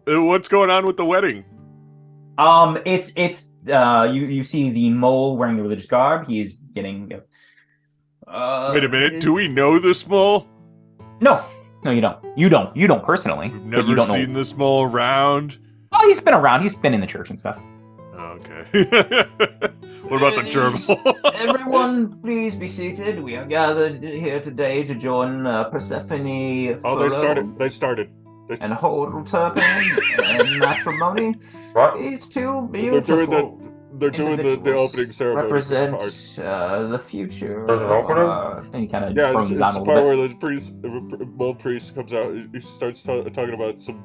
What's going on with the wedding? It's you see the mole wearing the religious garb. He's getting. Wait a minute. Do we know this mole? No, you don't. You don't personally. We've but you never don't seen know. this mole around. Oh, he's been around. He's been in the church and stuff. Okay. What about the gerbil? Everyone, please be seated. We are gathered here today to join Persephone. Oh, they started. And hold Turpin and matrimony. What? These two beautiful. They're doing the opening ceremony. Represent part. the future. There's an opening? And he kind of Yeah, turns it's on the a part little bit. where the mole priest comes out. He starts talking about some.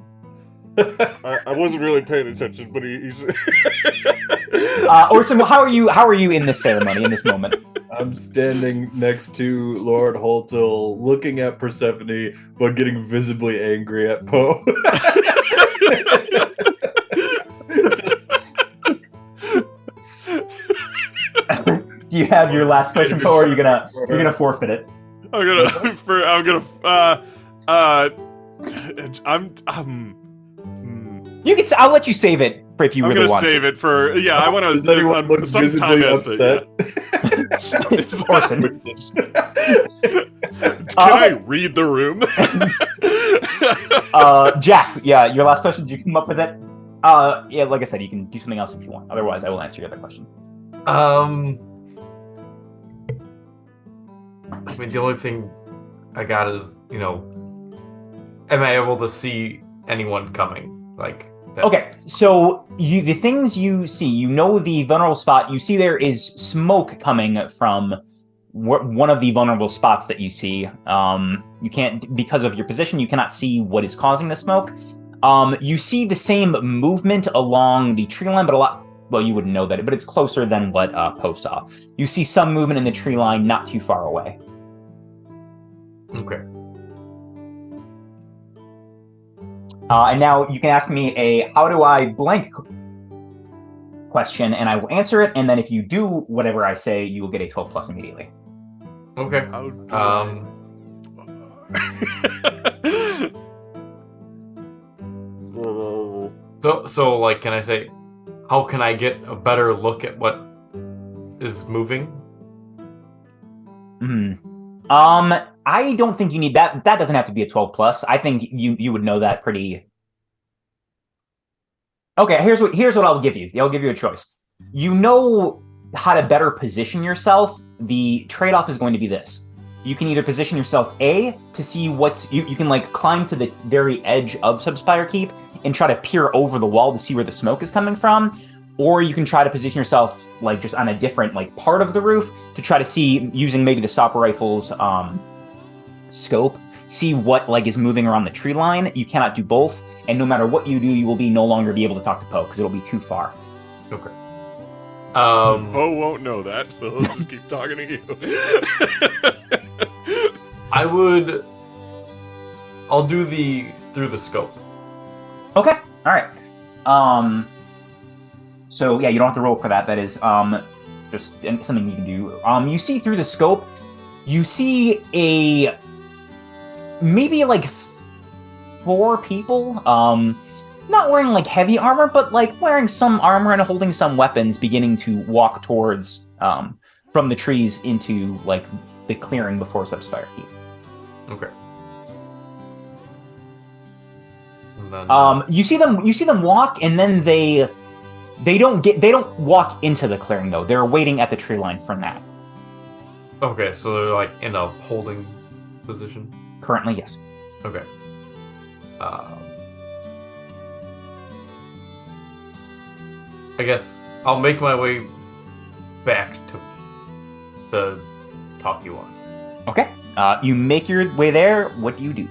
I wasn't really paying attention, but he's. Orson, how are you in this ceremony in this moment? I'm standing next to Lord Holtel, looking at Persephone, but getting visibly angry at Poe. Do you have your last question, Poe, or are you gonna forfeit it? You can. I'll let you save it for if you really want to. I'm gonna save it for. Yeah, I want to. Does anyone look some visibly time upset? Orson. Can I read the room? Jack, yeah, your last question, did you come up with it? Yeah, like I said, you can do something else if you want. Otherwise, I will answer your other question. I mean, the only thing I got is, am I able to see anyone coming? Okay, so the things you see, the vulnerable spot. You see there is smoke coming from one of the vulnerable spots that you see. You can't, because of your position, you cannot see what is causing the smoke. You see the same movement along the tree line, but a lot well, you wouldn't know that, but it's closer than what Poe saw. You see some movement in the tree line not too far away. Okay. And now you can ask me a how do I blank question, and I will answer it, and then if you do whatever I say, you will get a 12 plus immediately. Okay. How do So like, can I say, how can I get a better look at what is moving? I don't think you need that. That doesn't have to be a 12 plus. I think you would know that pretty. Okay, here's what I'll give you. I'll give you a choice. You know how to better position yourself. The trade-off is going to be this. You can either position yourself A to see what's you can like climb to the very edge of Subspire Keep and try to peer over the wall to see where the smoke is coming from, or you can try to position yourself like just on a different like part of the roof to try to see using maybe the stopper rifle's scope, see what like is moving around the tree line. You cannot do both, and no matter what you do, you will no longer be able to talk to Poe because it'll be too far. Okay. Poe won't know that, so he'll just keep talking to you. I'll do through the scope. Okay. All right. So yeah, you don't have to roll for that. That is just something you can do. You see through the scope, you see maybe like 4 people. Not wearing like heavy armor, but like wearing some armor and holding some weapons, beginning to walk towards from the trees into like the clearing before Subspire Keep. Okay. And then, you see them walk, and then they don't walk into the clearing though. They're waiting at the tree line for that. Okay, so they're like in a holding position. Currently, yes. Okay. I guess I'll make my way back to the talkie one. Okay. You make your way there. What do you do?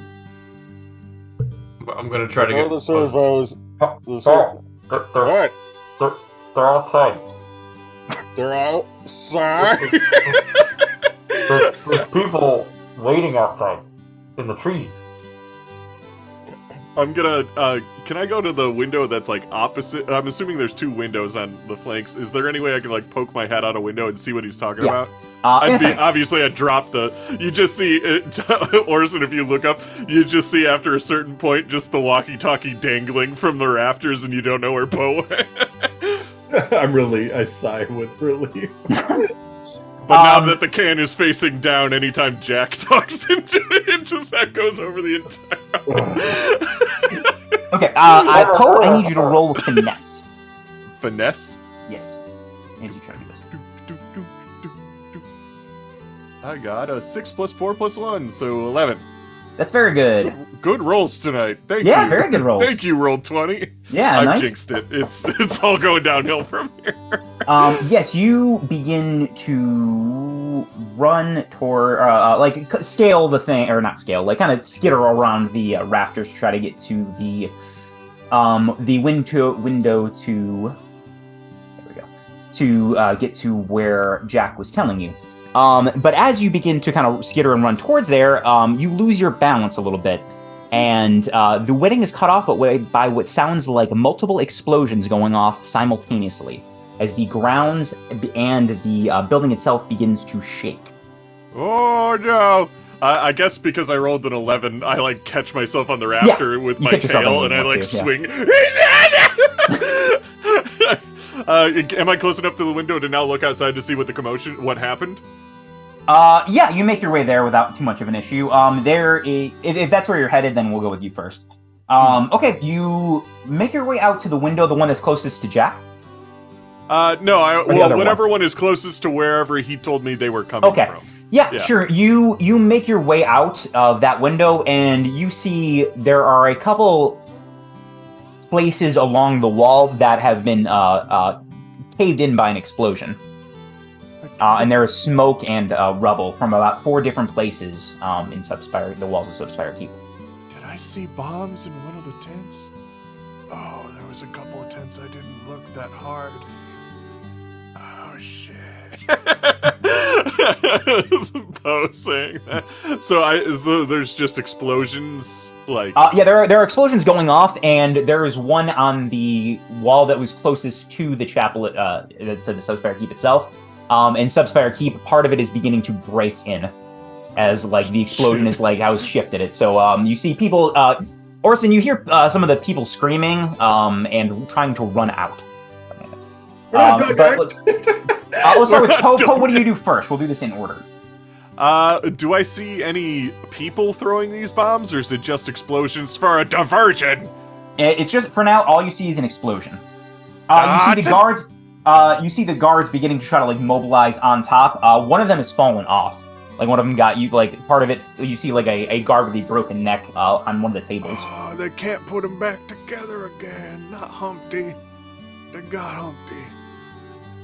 I'm gonna try to get the servos. What? They're outside. They're outside. There's people waiting outside in the trees. I'm gonna, can I go to the window that's like opposite? I'm assuming there's 2 windows on the flanks. Is there any way I can like poke my head out a window and see what he's talking about? Obviously I'd drop you just see it, Orson, if you look up, you just see after a certain point just the walkie-talkie dangling from the rafters and you don't know where Poe went. I sigh with relief. But now that the can is facing down, anytime Jack talks into it, it just echoes over the entire Okay, Poe, I need you to roll finesse. Finesse? Yes. As you try to do this. I got a 6 + 4 + 1, so 11. That's very good. Good rolls tonight. Thank you. Yeah, very good rolls. Thank you, roll 20. Yeah, I've nice. jinxed it. It's all going downhill from here. Yes, you begin to run toward, scale the thing, or not scale, like kind of skitter around the rafters to try to get to the window to. There we go. To get to where Jack was telling you. But as you begin to kind of skitter and run towards there, you lose your balance a little bit, and the wedding is cut off by what sounds like multiple explosions going off simultaneously as the grounds and the building itself begins to shake. Oh no! I guess because I rolled an 11, I like catch myself on the rafter with my tail, and I like swing. Am I close enough to the window to now look outside to see what happened? Yeah, you make your way there without too much of an issue. If that's where you're headed, then we'll go with you first. Okay, you make your way out to the window, the one that's closest to Jack. Whatever one is closest to wherever he told me they were coming from. Yeah, sure. You make your way out of that window, and you see there are a couple places along the wall that have been caved in by an explosion. And there is smoke and rubble from about 4 different places in the walls of Subspire Keep. Did I see bombs in one of the tents? Oh, there was a couple of tents I didn't look that hard. shit. Poe saying that. So there's just explosions, like. Yeah, there are explosions going off, and there is one on the wall that was closest to the chapel, to the Subspire Keep itself. And Subspire Keep, part of it is beginning to break in, as like the explosion is like how it's shifted it. So you see people. Orson, you hear some of the people screaming and trying to run out. We'll start with Poe. Poe, what do you do first? We'll do this in order. Do I see any people throwing these bombs, or is it just explosions for a diversion? It's just, for now, all you see is an explosion. You see the guards. You see the guards beginning to try to like mobilize on top. One of them has fallen off. Like one of them got you. Like part of it, you see like a guard with a broken neck on one of the tables. Oh, they can't put them back together again. Not Humpty. They got Humpty.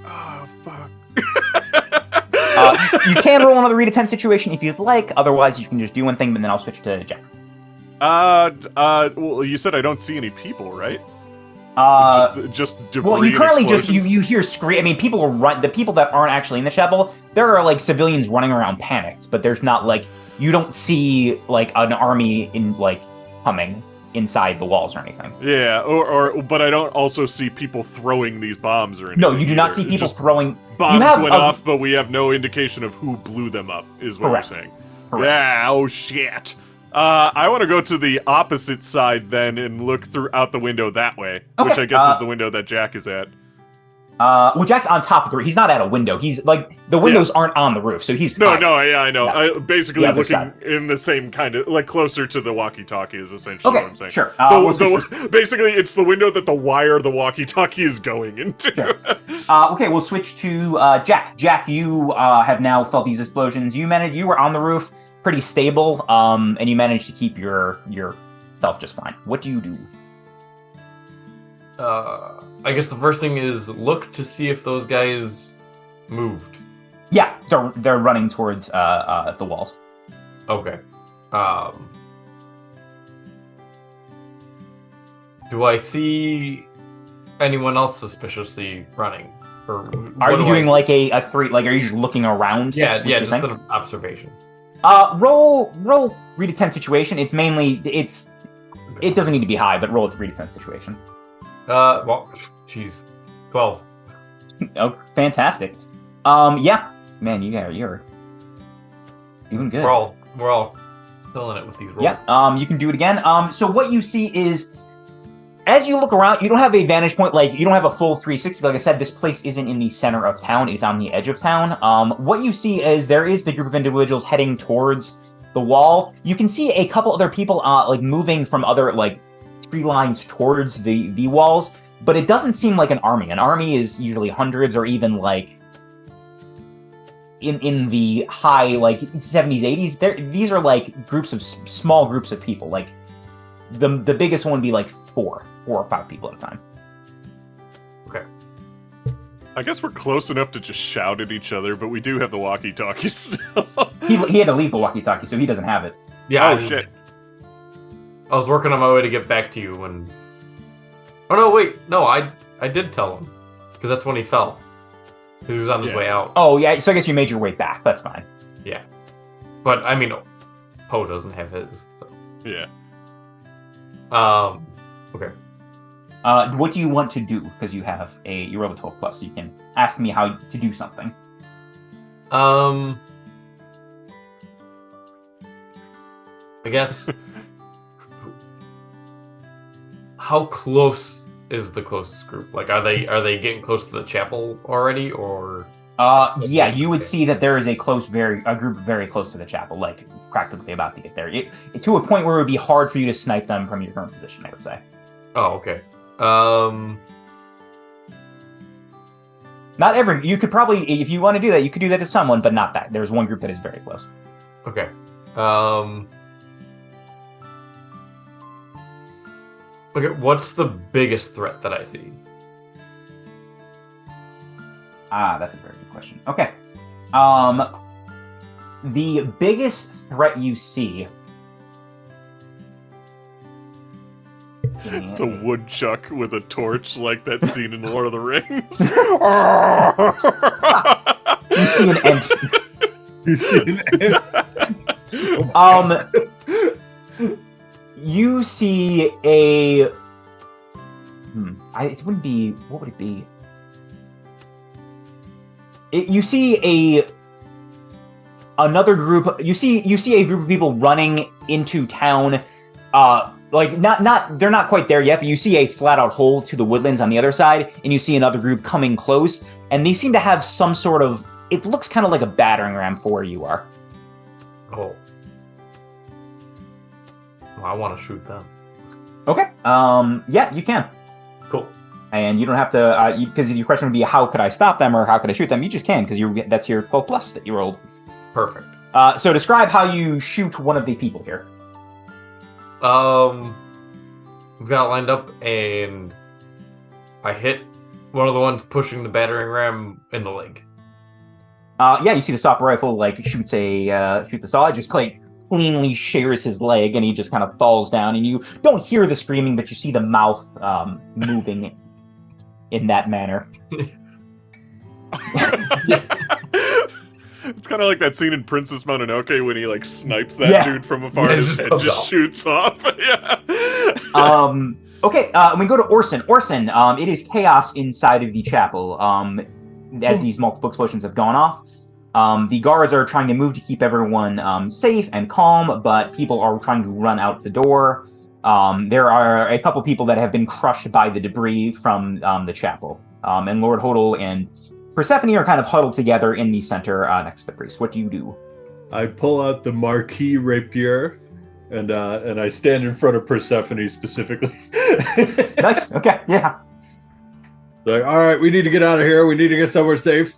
Oh, fuck. You can roll another read a 10 situation if you'd like. Otherwise, you can just do one thing, but then I'll switch to Jack. Well, you said I don't see any people, right? Just debris. Well, you currently just explosions? you hear scream. I mean, people will run. The people that aren't actually in the chapel, there are like civilians running around panicked, but there's not like you don't see like an army in like coming inside the walls or anything. Yeah, but I don't also see people throwing these bombs or anything. No, you do not either. see people Just throwing. bombs went off, but we have no indication of who blew them up, is what Correct. we're saying. Correct. Yeah, oh shit. I want to go to the opposite side then and look out the window that way, Okay, which I guess is the window that Jack is at. Well, Jack's on top of the roof. He's not at a window. He's like the windows aren't on the roof, so he's No, high. yeah, I know. Yeah. Basically The other looking side. in the same kind of, like closer to the walkie-talkie is essentially what I'm saying. Sure. Basically, it's the window that the wire of the walkie-talkie is going into. Sure. Okay, we'll switch to Jack. Jack, you have now felt these explosions. You were on the roof, pretty stable, and you managed to keep yourself just fine. What do you do? I guess the first thing is look to see if those guys moved. Yeah, they're running towards the walls. Okay. Do I see anyone else suspiciously running? Or Are you doing like a three? Like, are you just looking around? Yeah, with your just thing? an observation. Roll read a 10 situation. It doesn't need to be high, but roll a 3 to 10 situation. Well, geez, 12. Oh, fantastic. Yeah, man, you're doing good. We're all filling it with these rolls. Yeah, you can do it again. So what you see is, as you look around, you don't have a vantage point, like, you don't have a full 360. Like I said, this place isn't in the center of town, it's on the edge of town. What you see is there is the group of individuals heading towards the wall. You can see a couple other people, like, moving from other, like, tree lines towards the walls, but it doesn't seem like an army. An army is usually hundreds or even, like, in the high, like, 70s, 80s. These are, like, small groups of people, like, the biggest one would be like 4 or 5 people at a time. Okay. I guess we're close enough to just shout at each other, but we do have the walkie-talkies. He had to leave the walkie-talkie, so he doesn't have it. Yeah. Oh, shit. I was working on my way to get back to you when... Oh, no, wait. No, I did tell him. Because that's when he fell. He was on his way out. Oh, yeah, so I guess you made your way back. That's fine. Yeah. But, I mean, Poe doesn't have his, so... Yeah. Okay. What do you want to do? Because you have you roll a 12 plus, so you can ask me how to do something. I guess... How close is the closest group? Like, are they getting close to the chapel already, or? Yeah, you would see that there is a group very close to the chapel, like practically about to get there. To a point where it would be hard for you to snipe them from your current position, I would say. Oh, okay. Not every. You could probably, if you want to do that, you could do that to someone, but not that. There's one group that is very close. Okay. Okay, what's the biggest threat that I see? That's a very good question. Okay. The biggest threat you see It's a woodchuck with a torch, like that scene in Lord of the Rings. You see an ant. You see an ant? You see a. It wouldn't be. What would it be? You see another group. You see a group of people running into town. Like they're not quite there yet, but you see a flat out hole to the woodlands on the other side, and you see another group coming close, and they seem to have some sort of. It looks kind of like a battering ram for where you are. Oh. Well, I want to shoot them. Okay. Yeah, you can. Cool. And you don't have to, because your question would be, how could I stop them or how could I shoot them? You just can, because that's your 12 plus that you rolled. Perfect. So describe how you shoot one of the people here. We've got it lined up, and I hit one of the ones pushing the battering ram in the leg. Yeah, you see the stopper rifle like shoots the saw. It just cleanly shears his leg, and he just kind of falls down. And you don't hear the screaming, but you see the mouth moving in that manner. It's kind of like that scene in Princess Mononoke when he like snipes that dude from afar, and his head just shoots off. Yeah. Okay. We go to Orson. Orson. It is chaos inside of the chapel. As these multiple explosions have gone off. The guards are trying to move to keep everyone safe and calm, but people are trying to run out the door. There are a couple people that have been crushed by the debris from the chapel. And Lord Hodel and Persephone are kind of huddled together in the center next to the priest. What do you do? I pull out the marquee rapier, and I stand in front of Persephone specifically. Nice. Okay. Yeah. Like, all right, we need to get out of here. We need to get somewhere safe.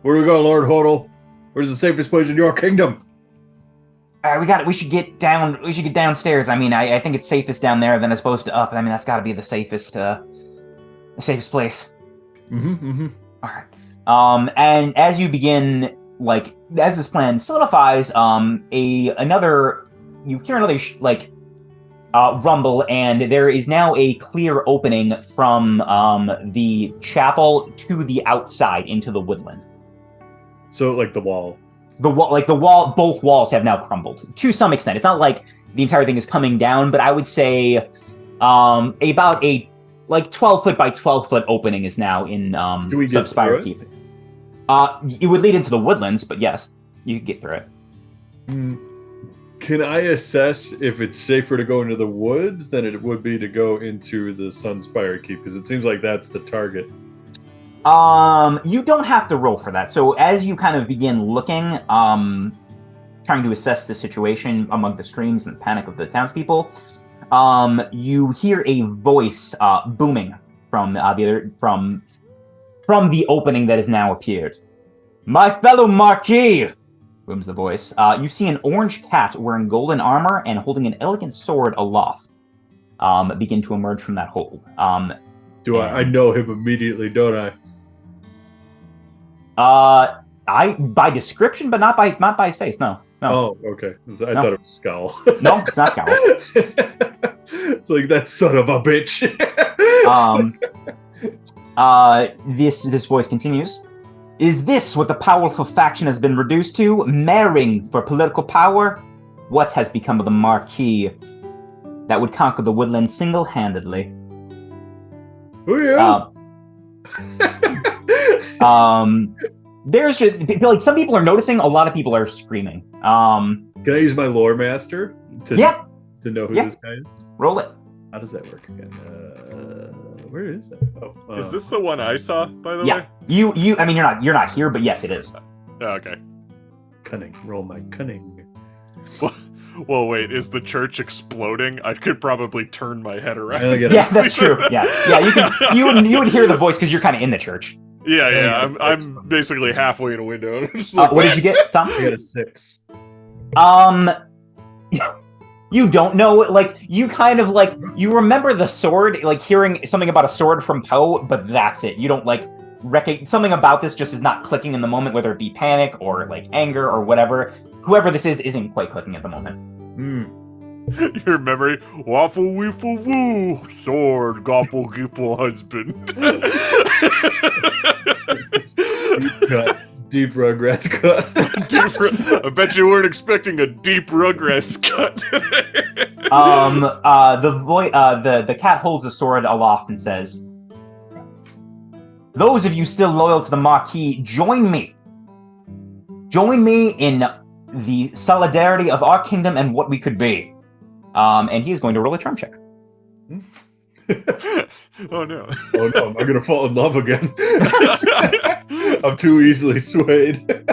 Where do we go, Lord Hodel? Where's the safest place in your kingdom? We should get down. We should get downstairs. I mean, I think it's safest down there than as opposed to up. I mean, that's got to be the safest place. Mm-hmm. All right. And as you begin, like, as this plan solidifies, you hear another rumble, and there is now a clear opening from the chapel to the outside into the woodland. So, like the wall. Both walls have now crumbled to some extent. It's not like the entire thing is coming down, but I would say about a 12-foot by 12-foot opening is now in Subspire Keep. It would lead into the woodlands, but yes, you could get through it. Can I assess if it's safer to go into the woods than it would be to go into the Subspire Keep? Because it seems like that's the target. You don't have to roll for that. So as you kind of begin looking, trying to assess the situation among the screams and panic of the townspeople, you hear a voice booming from the opening that has now appeared. "My fellow Marquis!" booms the voice. You see an orange cat wearing golden armor and holding an elegant sword aloft begin to emerge from that hole. I know him immediately, don't I? By description, but not by his face. No. Oh, okay. I thought it was Skull. No, it's not Skull. It's like, that son of a bitch. This voice continues. "Is this what the powerful faction has been reduced to? Marrying for political power? What has become of the Marquis that would conquer the woodland single-handedly?" Who are you? There's just, like, some people are noticing, a lot of people are screaming. Can I use my lore master to know who this guy is? Roll it. How does that work again? Where is it? Is this the one I saw, by the way? Yeah. You. I mean, you're not here, but yes, it is. Oh, okay. Cunning. Roll my cunning. Well, wait. Is the church exploding? I could probably turn my head around. Yeah, that's true. Yeah. You would hear the voice because you're kind of in the church. Yeah. I'm basically halfway in a window. What did you get, Tom? I got a 6. You don't know, like, you kind of, like, you remember the sword, like, hearing something about a sword from Poe, but that's it. You don't, like, something about this just is not clicking in the moment, whether it be panic or, like, anger or whatever. Whoever this is isn't quite clicking at the moment. Your memory, waffle weefle woo, sword, gobble gipple husband. Deep Rugrats cut. I bet you weren't expecting a deep Rugrats cut. The cat holds a sword aloft and says, "Those of you still loyal to the Marquis, join me. Join me in the solidarity of our kingdom and what we could be." And he is going to roll a charm check. Oh no. Oh no, am I gonna fall in love again? I'm too easily swayed.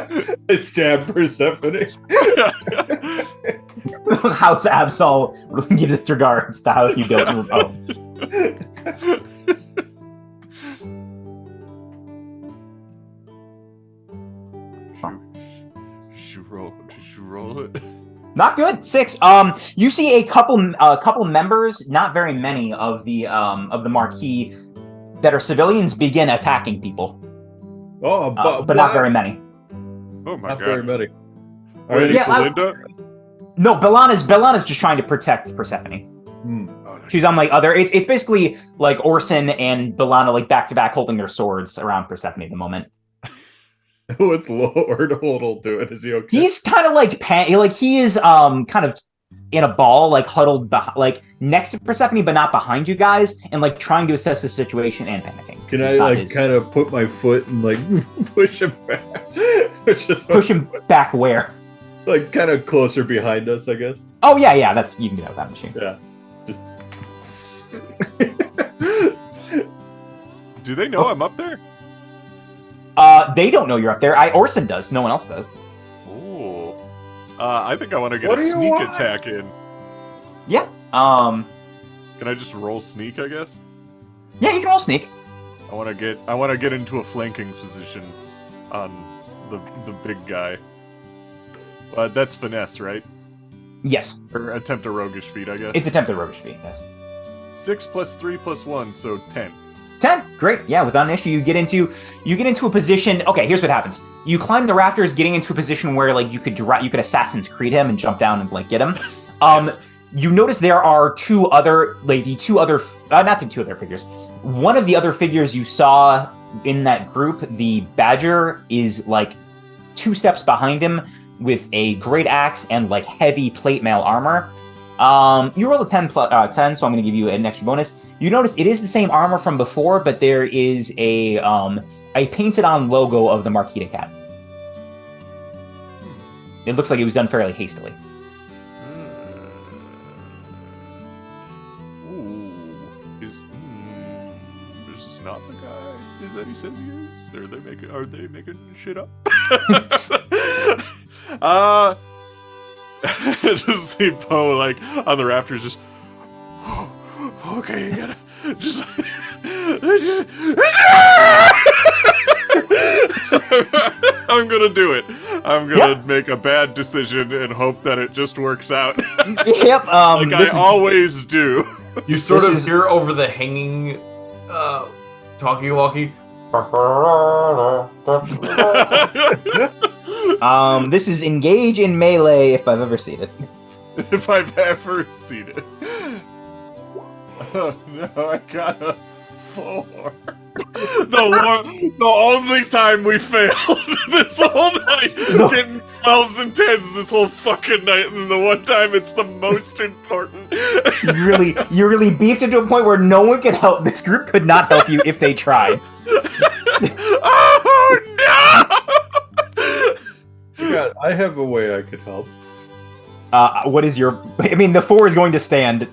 I stab Persephone. House Absol gives its regards, the house you built in your bones. Did you roll it? Not good. 6. You see a couple members, not very many, of the Marquis that are civilians begin attacking people. Oh, but not very many. Oh my not god. very many. Wait, Yeah, Belinda? No, Bellana's just trying to protect Persephone. Oh, She's on like other. It's basically like Orson and Bellana like back to back holding their swords around Persephone at the moment. What's Lord Hodel doing? Is he okay? He's kind of like he is kind of in a ball, like huddled like next to Persephone, but not behind you guys, and like trying to assess the situation and panicking. Can I like kind of put my foot and like push him back? Push him back where? Like kind of closer behind us, I guess. Oh yeah, that's you can do that without machine. Yeah, just. Do they know I'm up there? They don't know you're up there. Orson does. No one else does. Ooh. I think I want to get What a do you sneak want? attack in. Yeah. Can I just roll sneak, I guess? Yeah, you can roll sneak. I want to get into a flanking position on the big guy. That's finesse, right? Yes. Or attempt a roguish feat, I guess. It's attempted roguish feat, yes. 6 + 3 + 1, so 10. 10. Great. Yeah, without an issue, you get into a position. Okay, here's what happens. You climb the rafters, getting into a position where like you could Assassin's Creed him and jump down and like get him. Yes. You notice there are not the two other figures. One of the other figures you saw in that group, the Badger, is like 2 steps behind him with a great axe and like heavy plate mail armor. You rolled a 10, so I'm going to give you an extra bonus. You notice it is the same armor from before, but there is a painted-on logo of the Marquis de Cat. It looks like it was done fairly hastily. Is this not the guy that he says he is? Are they making shit up? Just see Poe like on the rafters, just okay. You gotta just. I'm gonna do it. I'm gonna make a bad decision and hope that it just works out. Yep. Like I always do. You sort of hear over the hanging talkie-walkie. This is engage in melee if I've ever seen it. If I've ever seen it. Oh no, I got a 4. The only time we failed this whole night. Getting 12s and 10s this whole fucking night, and the one time it's the most important. You really beefed it to a point where no one could help. This group could not help you if they tried. Oh no! God, I have a way I could help. What is your? I mean, the 4 is going to stand,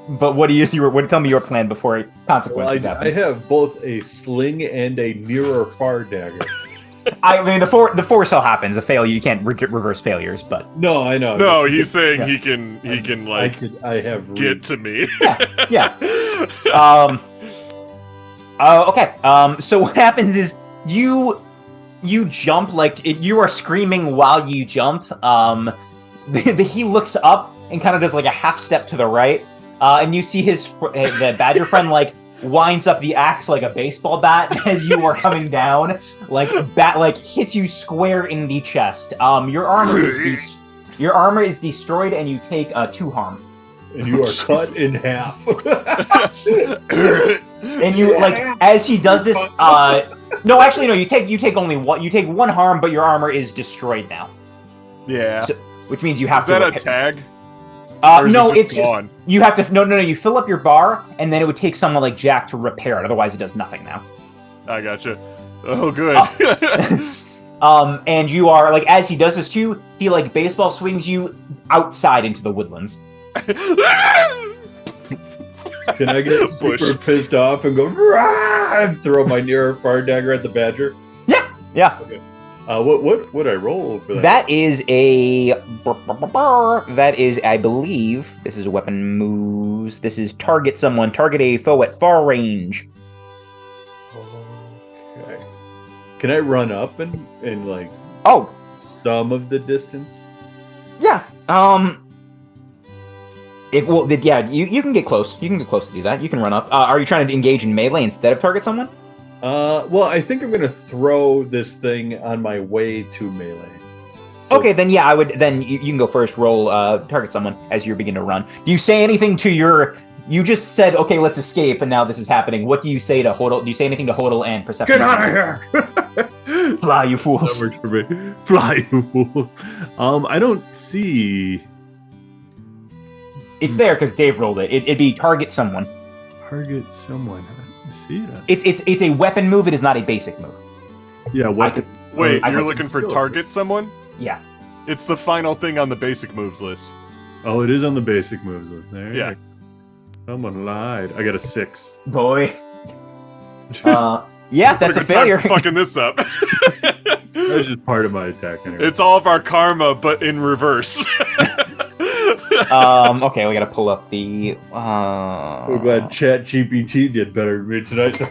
but what do you? Tell me your plan before consequences happen. I have both a sling and a nearer far dagger. I mean, the 4 still happens. A failure, you can't reverse failures, but No, I know. No, he's saying he can like I have get to me. yeah. Okay. So what happens is you jump you are screaming while you jump. He looks up and kind of does like a half step to the right, and you see the Badger friend like winds up the axe like a baseball bat as you are coming down, hits you square in the chest. Your armor is destroyed, and you take 2 harm. and you are cut in half. And you like as he does this. No, actually, no. You take only one. You take one harm, but your armor is destroyed now. Yeah. So, which means you have Is to. that a repair- tag? No, it it's gone? just you have to. No. You fill up your bar, and then it would take someone like Jack to repair it. Otherwise, it does nothing now. I gotcha. Oh, good. And you are like as he does this too. He like baseball swings you outside into the woodlands. Can I get super pissed off and go "Rah!" and throw my near or far dagger at the badger? Yeah. Okay. What would I roll for that? That is a. That is, I believe, this is a weapon moves. This is target someone, target a foe at far range. Okay. Can I run up and like Oh, some of the distance? yeah. You can get close. You can get close to do that. You can run up. Are you trying to engage in melee instead of target someone? Well, I think I'm gonna throw this thing on my way to melee. So- Okay, then yeah, I would. Then you can go first. Roll target someone as you begin to run. Do you say anything to your? You just said, okay, let's escape, and now this is happening. What do you say to Hodel? Do you say anything to Hodel and Persephone? Get out of here! Fly, you That fools! works for me. Fly, you fools. I don't see It's there because Dave rolled it. It'd be target someone. target someone. I don't see that. It's a weapon move. It is not a basic move. Yeah, what? Wait, I you're can looking for still- target someone? Yeah. It's the final thing on the basic moves list. Oh, it is on the basic moves list. There. Yeah. Someone lied. I got a 6. Boy. Yeah, that's a Good time failure. for fucking this up. That was just part of my attack anyway. It's all of our karma, but in reverse. Okay, we gotta pull up the. We're glad Chat GPT did better than me tonight.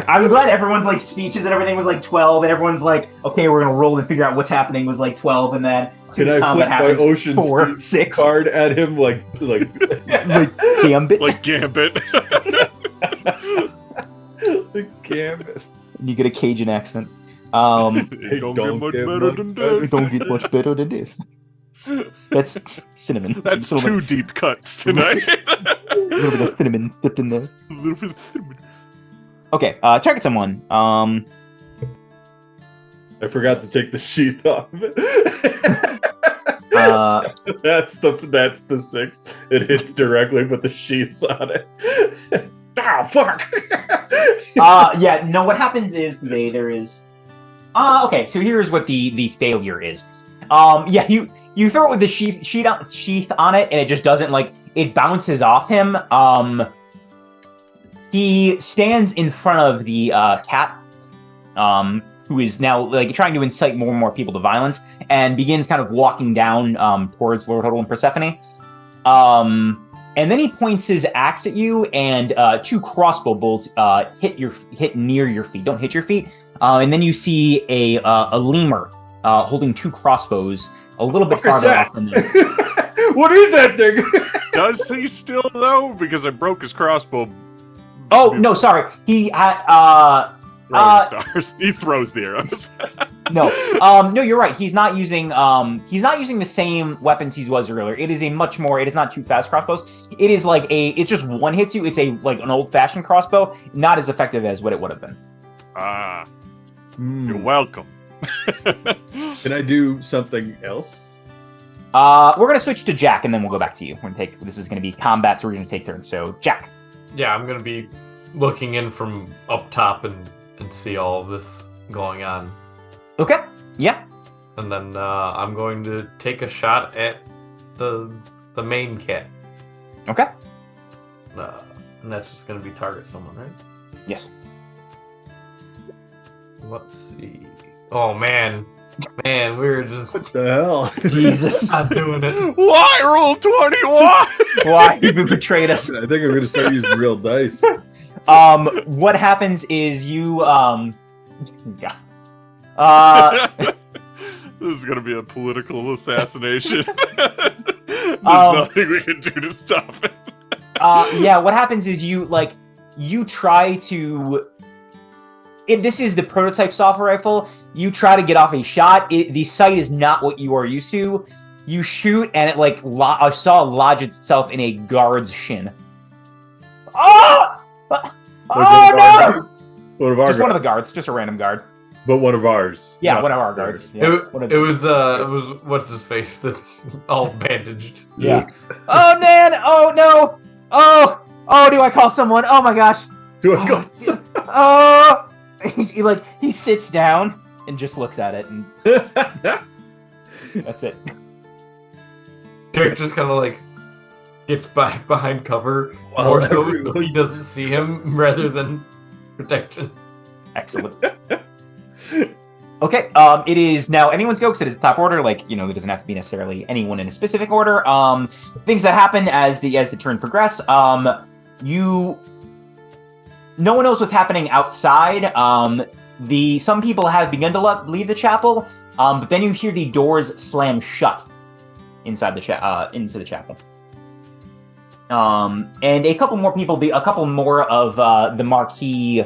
I'm glad everyone's like speeches and everything was like 12, and everyone's like, okay, we're gonna roll and figure out what's happening was like 12, and then Can I combat flip my Ocean 4, Steed 6, card at him like like Gambit. like Gambit. the gambit? You get a Cajun accent. It don't get much get better much than better. that. Don't get much better than this. That's cinnamon. That's a little two deep cuts tonight. little bit of cinnamon dipped in there. A little bit of cinnamon. Okay, target someone. I forgot to take the sheath off of it. That's the 6. It hits directly, but the sheath's on it. Oh fuck! Yeah. No. What happens is there is. Okay. So here's what the failure is. Yeah. You throw it with the sheath on it, and it just doesn't it bounces off him. He stands in front of the cat. Who is now trying to incite more and more people to violence, and begins kind of walking down towards Lord Hodel and Persephone. And then he points his axe at you, and 2 crossbow bolts hit near your feet. Don't hit your feet. And then you see a lemur holding 2 crossbows a little bit farther off than them. What is that thing? Does he still though? Because I broke his crossbow. Oh no, sorry. He had Throwing stars. He throws the arrows. no. No, you're right. He's not using the same weapons he was earlier. It is a much more. It is not 2 fast crossbows. It is it just one hits you. It's an old fashioned crossbow, not as effective as what it would have been. You're welcome. Can I do something else? We're gonna switch to Jack, and then we'll go back to you. This is gonna be combat, so we're gonna take turns. So Jack. Yeah, I'm gonna be looking in from up top and see all of this going on. Okay. Yeah. And then I'm going to take a shot at the main cat. Okay. And that's just going to be target someone, right? Yes. Let's see. Oh, man. Man, we're just What the hell? Jesus. not doing it. Why roll 21? Why you betrayed us? I think I'm gonna start using real dice. What happens is you yeah. This is gonna be a political assassination. There's nothing we can do to stop it. Yeah, what happens is you try to this is the prototype software rifle. You try to get off a shot. The sight is not what you are used to. You shoot, and it like saw lodge itself in a guard's shin. Oh! Like Oh no! One of our Just guards. one of the guards, just a random guard. But one of ours. Yeah, not one of our theirs. guards. Yeah, It was what's his face that's all bandaged. Yeah. Oh man! Oh no! Oh! Do I call someone? Oh my gosh! Do I go? Oh! He sits down and just looks at it, and that's it. Derek just kind of like gets back behind cover, Well, more so everyone- he doesn't see him rather than protection. Excellent. Okay, it is now anyone's go because it is the top order. Like, it doesn't have to be necessarily anyone in a specific order. Things that happen as the turn progress. No one knows what's happening outside. Some people have begun to leave the chapel, but then you hear the doors slam shut inside the into the chapel. And a couple more of the marquee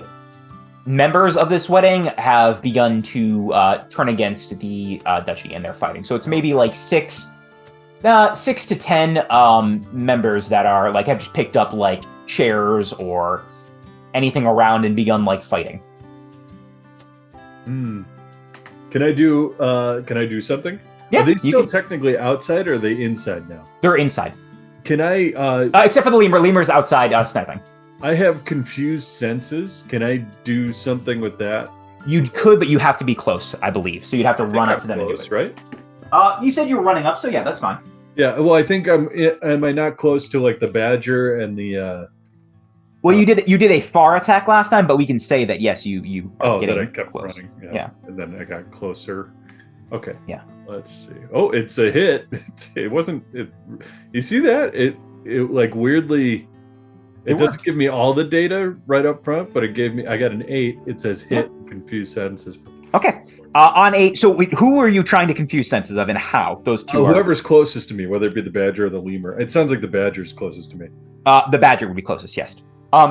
members of this wedding have begun to turn against the duchy, and they're fighting. So it's maybe like 6 to 10 members that are like have just picked up like chairs or anything around and begun like fighting. Can I do something? Yeah, Are they you still can- technically outside, or are they inside now? They're inside. Can I? Except for the lemur. Lemur's outside sniping. I have confused senses. Can I do something with that? You could, but you have to be close, I believe. So you'd have to I think run up I'm to them and do close, it. right? You said you were running up, so yeah, that's fine. Yeah. Well, I think am I not close to like the badger and the? Well, you did a far attack last time, but we can say that yes, you are Oh, that getting I kept close. running. Yeah. And then I got closer. Okay. Yeah. Let's see. Oh, it's a hit. It wasn't. You see that? It like weirdly. It doesn't worked. give me all the data right up front, but it gave me. I got an 8. It says hit. Confused sentences. Okay. On a who are you trying to confuse senses of, and how? Those two. Are, Whoever's closest to me, whether it be the badger or the lemur. It sounds like the badger's closest to me. the badger would be closest. Yes.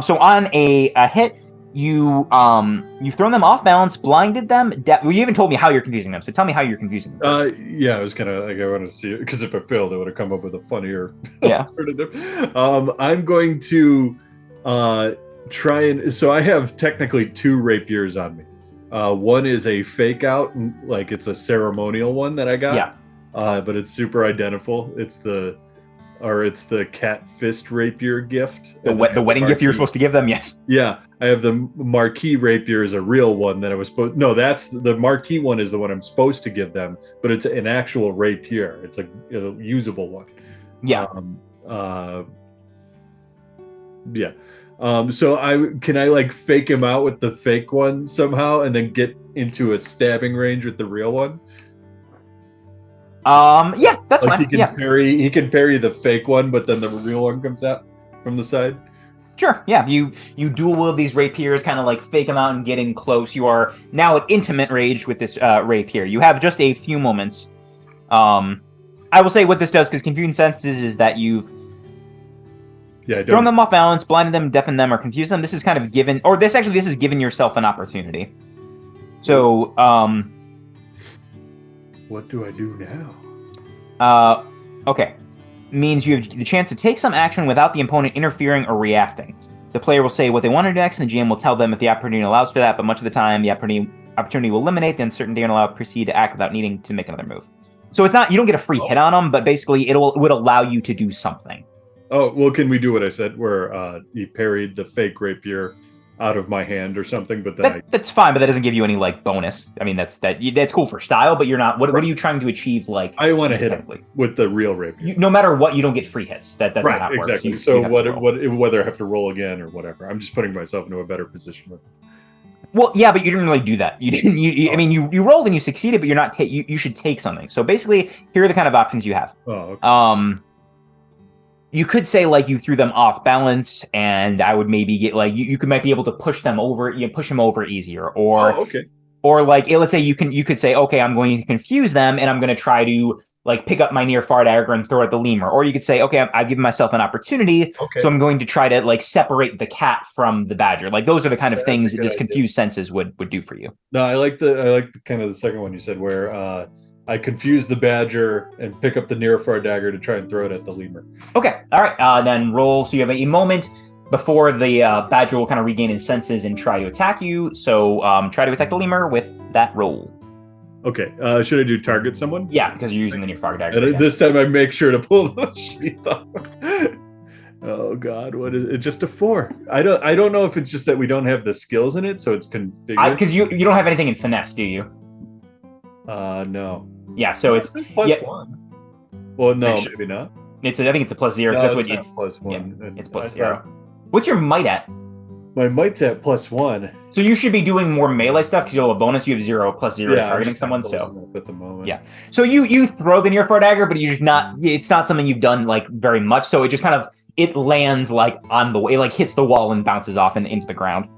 So on a hit, you've thrown them off balance, blinded them. You even told me how you're confusing them. So tell me how you're confusing them. first. Yeah, I was kind of like I wanted to see it because if I failed, I would have come up with a funnier Yeah. alternative. I'm going to try and so I have technically 2 rapiers on me. One is a fake out, like it's a ceremonial one that I got. Yeah. But it's super identical. It's the cat fist rapier gift. The wedding gift you were supposed to give them. Yes. Yeah, I have the marquee rapier is a real one that I was supposed. No, that's the marquee one is the one I'm supposed to give them, but it's an actual rapier. It's a usable one. Yeah. Yeah. So can I like fake him out with the fake one somehow, and then get into a stabbing range with the real one? Yeah, that's Like fine. he can parry the fake one, but then the real one comes out from the side. Sure. Yeah. You dual wield these rapiers, kind of like fake them out and get in close. You are now at intimate range with this rapier. You have just a few moments. I will say what this does, because confusing senses, is that you've thrown them off balance, blinded them, deafened them, or confused them. This is kind of given, or this is giving yourself an opportunity. So, what do I do now? Okay. Means you have the chance to take some action without the opponent interfering or reacting. The player will say what they want to do next, and the GM will tell them if the opportunity allows for that, but much of the time, the opportunity will eliminate the uncertainty and allow it to proceed to act without needing to make another move. So it's not, you don't get a free hit on them, but basically it would allow you to do something. Oh, well, can we do what I said, where he parried the fake rapier out of my hand or something, but then That's fine, but that doesn't give you any like bonus. I mean, that's cool for style, but you're not. What are you trying to achieve? Like, I want to hit him with the real rapier. No matter what, you don't get free hits. That's not Right, how it works. exactly. You So have to roll. whether I have to roll again or whatever, I'm just putting myself into a better position with it. Well, yeah, but you didn't really do that. You didn't. I mean, you rolled and you succeeded, but you're not. You should take something. So basically, here are the kind of options you have. Oh, okay. You could say like you threw them off balance, and I would maybe get like you might be able to push them over. Push them over easier, or okay. Or like let's say you could say, okay, I'm going to confuse them, and I'm going to try to like pick up my near far dagger and throw at the lemur. Or you could say, okay, I've given myself an opportunity, so I'm going to try to like separate the cat from the badger. Like those are the kind of things that this confused senses would do for you. No, I like the kind of the second one you said, where I confuse the badger and pick up the near far dagger to try and throw it at the lemur. Okay, all right. Then roll. So you have a moment before the badger will kind of regain his senses and try to attack you. So try to attack the lemur with that roll. Okay, should I do target someone? Yeah, because you're using the near far dagger. And this time I make sure to pull the sheath off. Oh God, what is it? Just a 4. I don't know if it's just that we don't have the skills in it, so it's configured. Because you don't have anything in finesse, do you? No. Yeah, so it's plus yeah. 1. Well, no, Actually, maybe not. I think it's a +0. No, That's it's what not it's plus 1. Yeah, it's +0. What's your might at? My might's at +1. So you should be doing more melee stuff because you'll have a bonus. You have 0 + 0 to targeting someone. So at the moment. Yeah. So you throw the near far dagger, but you just not. It's not something you've done like very much. So it just kind of it lands like on the way, like hits the wall and bounces off and into the ground.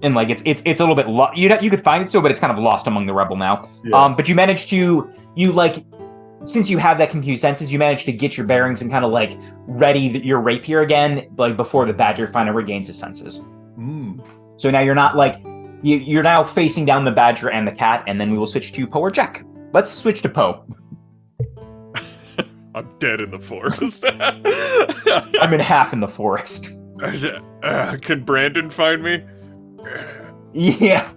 And like it's a little bit you could find it still, but it's kind of lost among the rebel now. Yeah. But you managed to since you have that confused senses, you managed to get your bearings and kind of like ready your rapier again, like before the badger finally regains his senses. So now you're not like you're now facing down the badger and the cat, and then we will switch to Poe or Jack. Let's switch to Poe. I'm dead in the forest. I'm in half in the forest. Can Brandon find me? Yeah.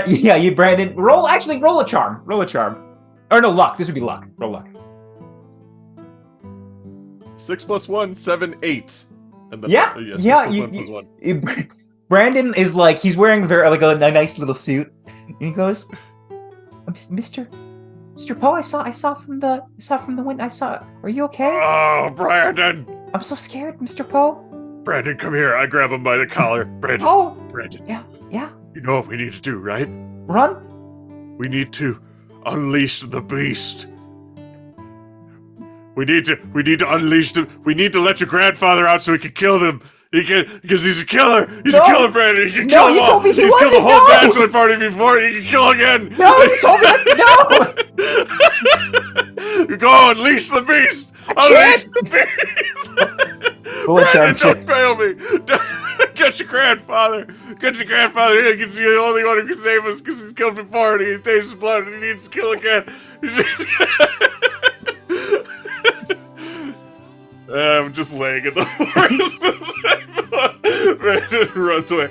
You Brandon. Roll a charm. Roll a charm. Or no, luck. This would be luck. Roll luck. 6 + 1, 7, 8. And then, Yeah. 6 Yeah. + 1 + 1. Brandon is like he's wearing a nice little suit, and he goes, Mr. Poe, I saw from the window. Are you okay? Oh, Brandon! I'm so scared, Mr. Poe. Brandon, come here. I grab him by the collar. Brandon. Oh. Brandon. Yeah. You know what we need to do, right? Run. We need to unleash the beast. We need to unleash them. We need to let your grandfather out so he can kill them. Because he's a killer. He's a killer, Brandon. He can kill them all. Told me He's killed the whole bachelor party before. He can kill again. No, you told me that. No. Go unleash the beast. Unleash the beast. Brandon, don't fail me. Get your grandfather. Get your grandfather here. He's the only one who can save us because he's killed before and he tastes his blood and he needs to kill again. I'm just laying in the forest. Brandon runs away.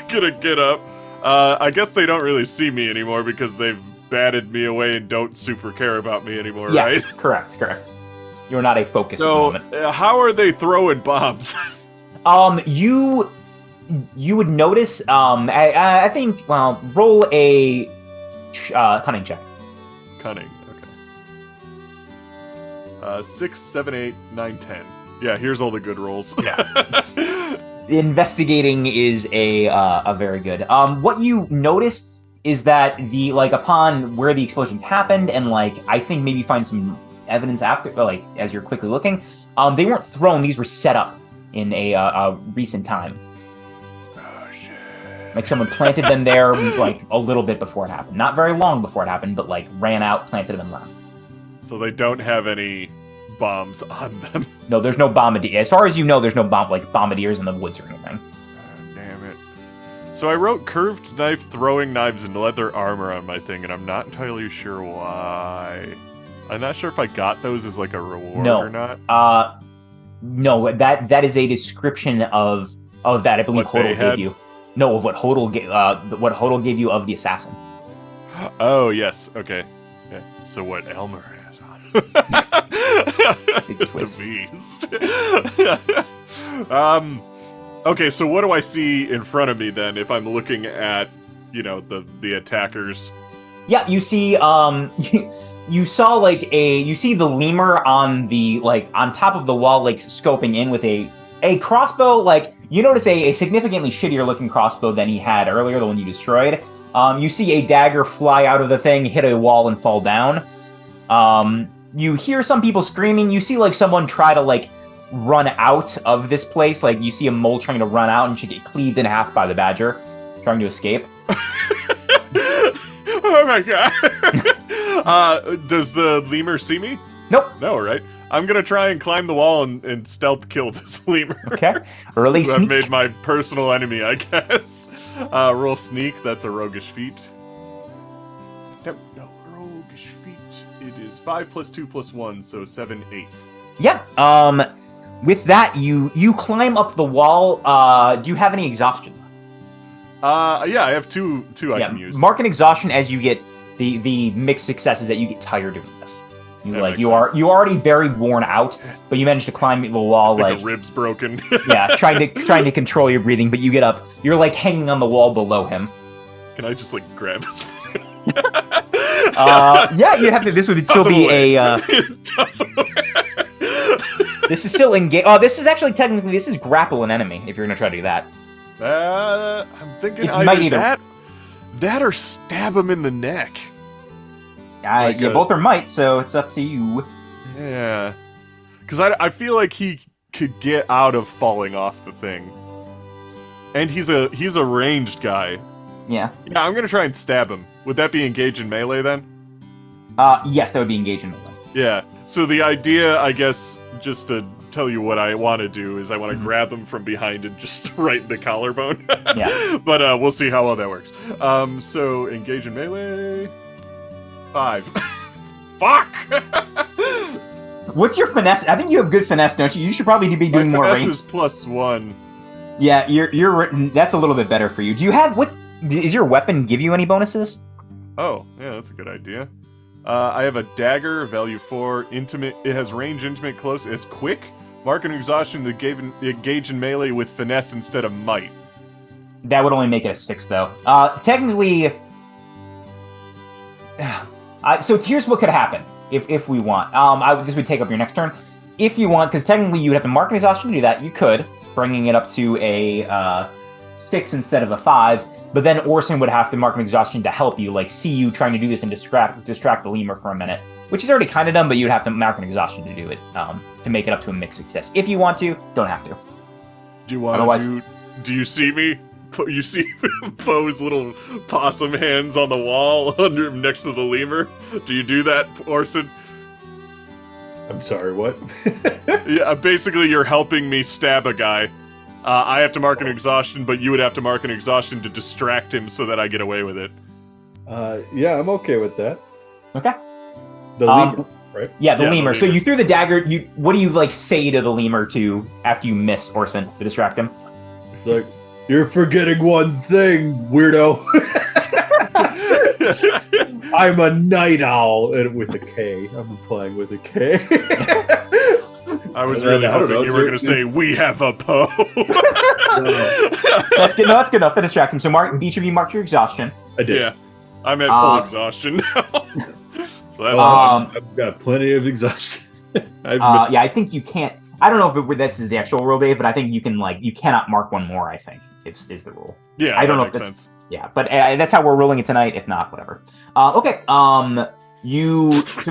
Gonna get up. I guess they don't really see me anymore because they've batted me away and don't super care about me anymore, right? Correct. You're not a focus at the moment. How are they throwing bombs? You would notice. I think. Well, roll a cunning check. Cunning. Okay. 6, 7, 8, 9, 10. Yeah, here's all the good rolls. Yeah. Investigating is a very good. What you notice is that upon where the explosions happened, and I think maybe find some evidence after, as you're quickly looking, they weren't thrown; these were set up in a recent time. Oh shit! Like someone planted them there, a little bit before it happened. Not very long before it happened, but ran out, planted them, and left. So they don't have any bombs on them. No, there's no bombardier. As far as you know, there's no bombardiers in the woods or anything. Damn it. So I wrote curved knife throwing knives and leather armor on my thing, and I'm not entirely sure why. I'm not sure if I got those as a reward or not. No, that is a description of that. I believe Hodel gave you. No, of what Hodel gave you of the assassin. Oh yes, okay. Yeah. So what Elmer has on. Big twist. The beast. Okay, so what do I see in front of me then if I'm looking at, the attackers? Yeah, you see you saw you see the lemur on the on top of the wall scoping in with a crossbow. You notice a significantly shittier looking crossbow than he had earlier, the one you destroyed. You see a dagger fly out of the thing, hit a wall and fall down. You hear some people screaming. You see someone try to run out of this place. You see a mole trying to run out and she get cleaved in half by the badger, trying to escape. Oh my god. Does the lemur see me? Nope. No, right? I'm gonna try and climb the wall and stealth kill this lemur. Okay. Early Who I've sneak. made my personal enemy, I guess. Roll sneak. That's a roguish feat. No, roguish feat. It is 5 + 2 + 1, so 7, 8. Yeah. With that, you climb up the wall. Do you have any exhaustion? Yeah, I have two I can use. Mark an exhaustion as you get the mixed successes that you get tired doing this. That makes sense. You already very worn out, but you managed to climb the wall I think a rib's broken. yeah, trying to control your breathing, but you get up. You're like hanging on the wall below him. Can I just like grab his? Yeah, you have to. This would still be a. This is still engage. Oh, this is actually technically this is grapple an enemy if you're gonna try to do that. I'm thinking It's might either that or stab him in the neck. You both are might, so it's up to you. Yeah, because I feel like he could get out of falling off the thing, and he's a ranged guy. Yeah. Yeah, I'm gonna try and stab him. Would that be engage in melee then? Yes, that would be engage in melee. Yeah. So the idea, I guess, just to tell you what I want to do is I want to grab him from behind and just right in the collarbone. Yeah. But we'll see how well that works. So engage in melee. 5. Fuck. What's your finesse? I think you have good finesse, don't you? You should probably be doing more range. Finesse is +1. Yeah, you're that's a little bit better for you. Do you have is your weapon give you any bonuses? Oh, yeah, that's a good idea. I have a dagger, value 4, intimate. It has range, intimate, close. It's quick. Mark an exhaustion to engage in melee with finesse instead of might. That would only make it a 6, though. Technically, so here's what could happen if we want. This would take up your next turn. If you want, because technically you would have to mark an exhaustion to do that. You could, bringing it up to a 6 instead of a 5. But then Orson would have to mark an exhaustion to help you, like see you trying to do this and distract the lemur for a minute, which is already kind of done. But you'd have to mark an exhaustion to do it, to make it up to a mixed success. If you want to, don't have to. Do you want to do you see me? You see Poe's little possum hands on the wall next to the lemur? Do you do that, Orson? I'm sorry, what? Yeah, basically you're helping me stab a guy. I have to mark an exhaustion, but you would have to mark an exhaustion to distract him so that I get away with it. Yeah, I'm okay with that. Okay. The lemur, right? Yeah, the Yeah, the lemur. So lemur. you threw the dagger. What do you like say to the lemur after you miss Orson to distract him? It's like, you're forgetting one thing, weirdo. I'm a night owl, and with a K. I'm playing with a K. I was really hoping you were going to say, "We have a Poe." That's good. No, that's good enough to distract him. So, Mark, each of you marked your exhaustion. I did. Yeah, I'm at full exhaustion now. So that's I've got plenty of exhaustion. Yeah, I think you can't. I don't know if this is the actual rule, Dave, but I think you can you cannot mark one more. I think is the rule. yeah, I don't know that if makes that's sense. Yeah, but that's how we're ruling it tonight. If not, whatever. Okay. So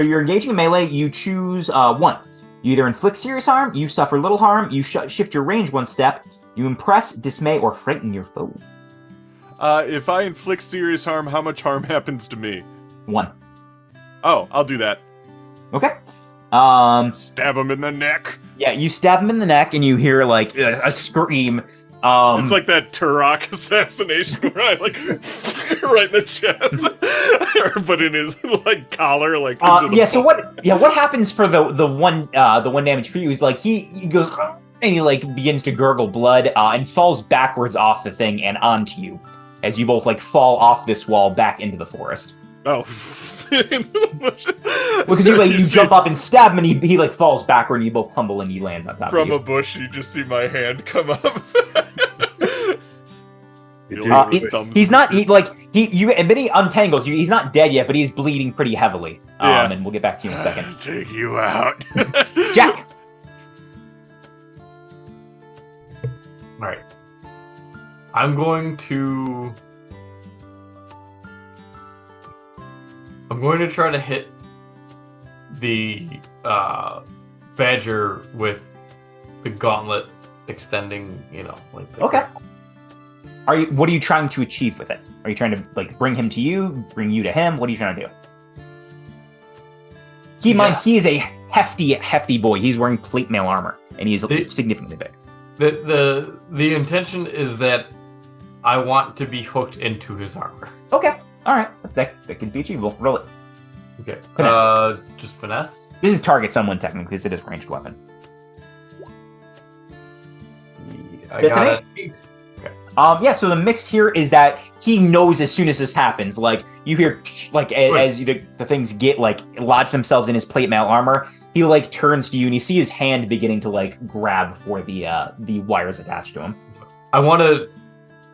you're engaging in melee. You choose 1. You either inflict serious harm, you suffer little harm, you shift your range 1 step, you impress, dismay, or frighten your foe. If I inflict serious harm, how much harm happens to me? 1. Oh, I'll do that. Okay. Stab him in the neck. Yeah, you stab him in the neck, and you hear like a scream. It's like that Turok assassination where I like right in the chest, but in his like collar, like. Yeah. So what? Yeah. What happens for the one damage for you is like he goes and he like begins to gurgle blood and falls backwards off the thing and onto you as you both like fall off this wall back into the forest. Oh. Into the bush. Because you jump up and stab him and he like falls backward and you both tumble and he lands on top From of you. a bush, you just see my hand come up. He's not he untangles you. He's not dead yet, but he's bleeding pretty heavily. Yeah. And we'll get back to you in a second. Take you out. Jack. All right. I'm going to try to hit the badger with the gauntlet extending, like the Okay. What are you trying to achieve with it? Are you trying to like bring him to you, bring you to him? What are you trying to do? Keep in mind, he is a hefty boy. He's wearing plate mail armor, and he's significantly big. The intention is that I want to be hooked into his armor. Okay, all right, that could be achievable. Roll it. Okay. Finesse. Just finesse. This is target someone technically because it is a ranged weapon. Let's see. I That's got an an 8. Okay. Yeah, so the mixed here is that he knows as soon as this happens, like, you hear, like, as the things get, like, lodge themselves in his plate mail armor, he, like, turns to you, and you see his hand beginning to, like, grab for the wires attached to him. I want to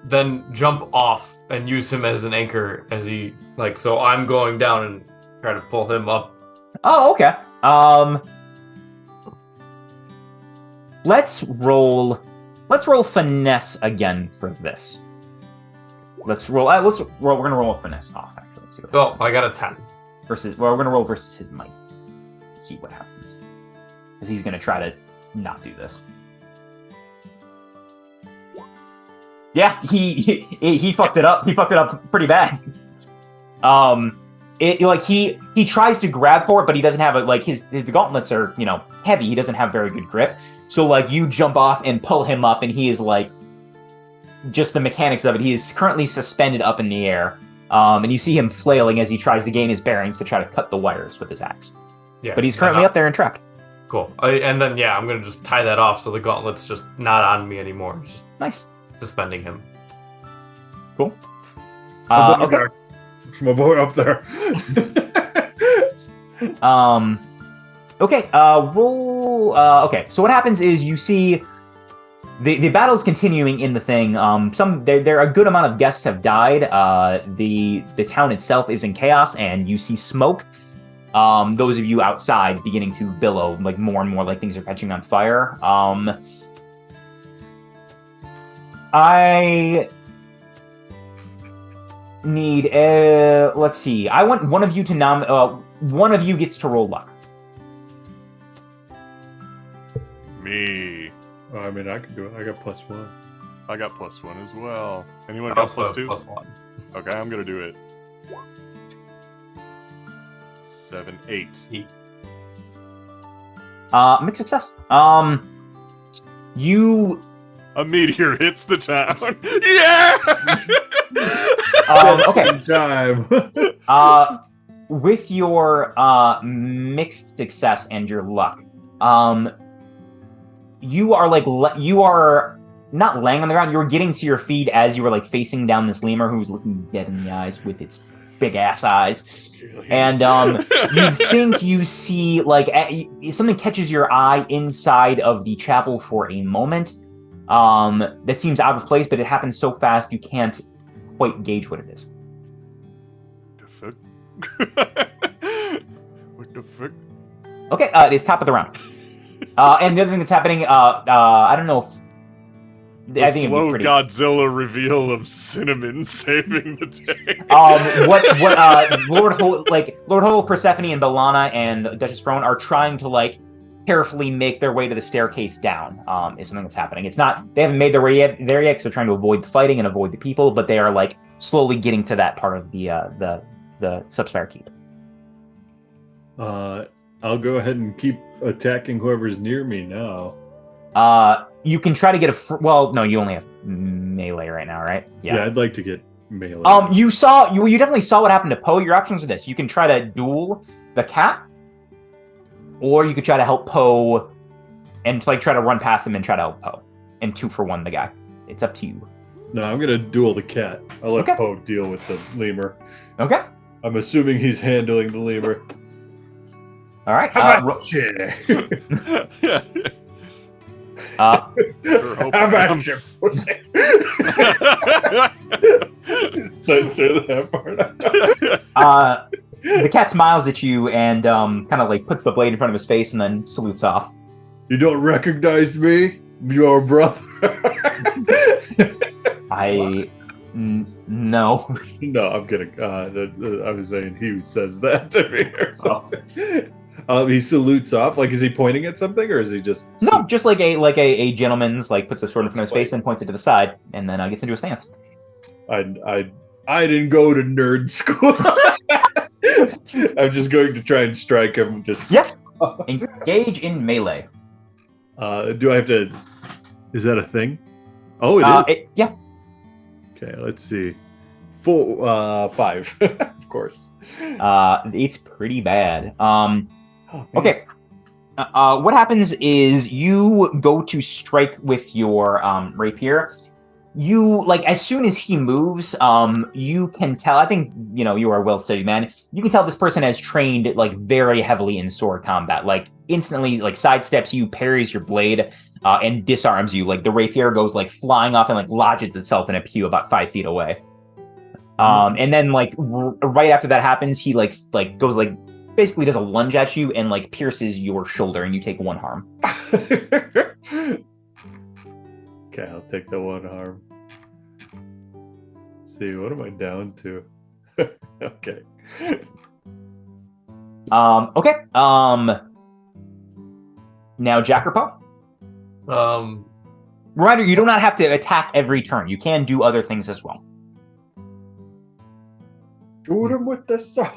then jump off and use him as an anchor as he, like, so I'm going down and try to pull him up. Oh, okay. Let's roll finesse again for this. We're gonna roll a finesse off, actually. Let's see what happens. I got a 10. We're gonna roll versus his might. See what happens. Because he's gonna try to not do this. Yeah, he fucked it up. He fucked it up pretty bad. He tries to grab for it, but he doesn't have the gauntlets are, heavy. He doesn't have very good grip. So like you jump off and pull him up, and he is like, just the mechanics of it. He is currently suspended up in the air. And you see him flailing as he tries to gain his bearings to try to cut the wires with his axe. Yeah, but he's currently up there and trapped. Cool. And then I'm gonna just tie that off so the gauntlet's just not on me anymore. It's just nice. Suspending him. Cool. Okay. My boy up there. Okay. Roll. Okay. So what happens is you see the battle's continuing in the thing. There a good amount of guests have died. The town itself is in chaos, and you see smoke. Those of you outside beginning to billow, like more and more, like things are catching on fire. I need let's see. I want one of you to one of you gets to roll luck. Me. Oh, I mean, I could do it. I got +1. I got +1 as well. Anyone got +2? +1. Okay, I'm gonna do it. 7, 8. Mixed success. You. A meteor hits the town. Yeah. Okay. Time. With your mixed success and your luck, you are not laying on the ground. You're getting to your feet as you were like facing down this lemur who's looking dead in the eyes with its big ass eyes, and you think you see like something catches your eye inside of the chapel for a moment. That seems out of place, but it happens so fast you can't quite gauge what it is. What the fuck? What the fuck? Okay, it is top of the round. And the other thing that's happening, I don't know if I think slow Godzilla reveal of Cinnamon saving the day. Lord Hole, Persephone, and Bellana and Duchess Frone are trying to like carefully make their way to the staircase down. Is something that's happening. It's not they haven't made their way there yet, because they're trying to avoid the fighting and avoid the people, but they are like slowly getting to that part of the Subspire Keep. I'll go ahead and keep attacking whoever's near me now. You can try to get well, no, you only have melee right now, right? Yeah, I'd like to get melee. You definitely saw what happened to Poe. Your options are this: you can try to duel the cat, or you could try to help Poe and like try to run past him and try to help Poe and 2-for-1 the guy. It's up to you. No, I'm gonna duel the cat. I'll let Poe deal with the lemur. Okay. I'm assuming he's handling the lemur. All right. How about you? Censor that part. The cat smiles at you and kind of like puts the blade in front of his face and then salutes off. You don't recognize me, your brother? No. No, I'm kidding. I was saying he says that to me or something. He salutes off. Like, is he pointing at something, or is he just? No, just like a gentleman's like puts the sword in front of his face and points it to the side, and then gets into a stance. I didn't go to nerd school. I'm just going to try and strike him. Just yes. Engage in melee. Do I have to? Is that a thing? Oh, it is. Yeah. Okay, let's see. 5, of course. It's pretty bad. Oh, man. Okay. What happens is you go to strike with your rapier. You as soon as he moves, you can tell. I think you are a well-studied man. You can tell this person has trained very heavily in sword combat. Instantly, sidesteps you, parries your blade, and disarms you. The rapier goes flying off and lodges itself in a pew about 5 feet away. And then right after that happens, he goes basically does a lunge at you and pierces your shoulder, and you take 1 harm. Okay, I'll take the 1 harm. Let's see, what am I down to? Okay. Okay. Now Jack or Poe? Reminder, you do not have to attack every turn. You can do other things as well. Shoot him with the sword.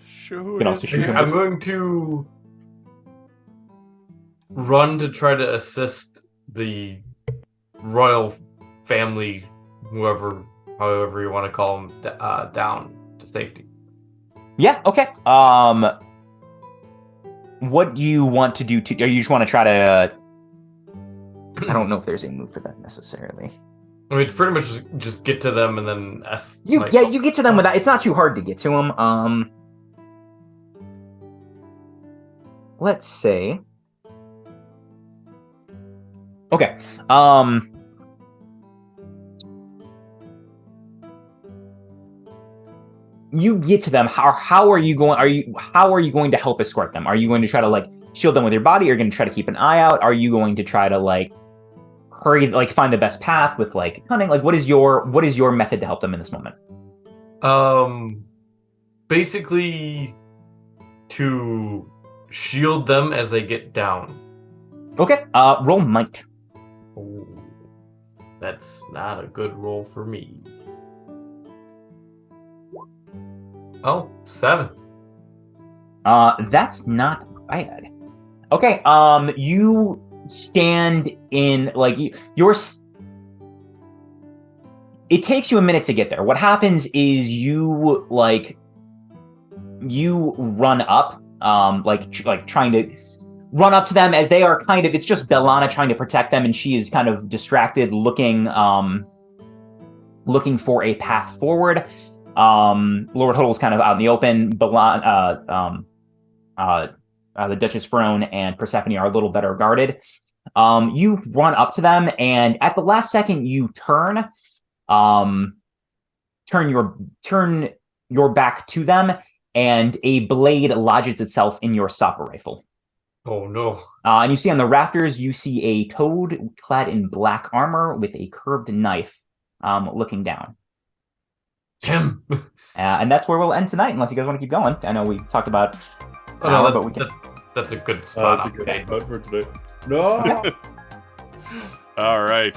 Shoot. can also shoot him I'm with- going to run to try to assist the royal family, however you want to call them, down to safety. Yeah, okay. What do you want to do? Or you just want to try to... I don't know if there's a move for that necessarily. I mean, it's pretty much just get to them and then You get to them without... It's not too hard to get to them. Let's say... Okay. You get to them. How are you going to help escort them? Are you going to try to shield them with your body? Are you going to try to keep an eye out? Are you going to try to hurry, find the best path with cunning? What is your method to help them in this moment? Basically to shield them as they get down. Okay. Roll might. Oh, that's not a good roll for me. Oh, 7. That's not bad. Okay. You stand in it takes you a minute to get there. What happens is you run up, trying to run up to them as they are it's just Bellana trying to protect them, and she is kind of distracted, looking for a path forward. Lord Huddle's kind of out in the open. The Duchess Frone and Persephone are a little better guarded. You run up to them, and at the last second, you turn your back to them, and a blade lodges itself in your stopper rifle. Oh no! And you see on the rafters, you see a toad clad in black armor with a curved knife, looking down. Tim. And that's where we'll end tonight, unless you guys want to keep going. I know we talked about. Oh no, but we can... that's a good spot. That's a good spot for today. No. All right.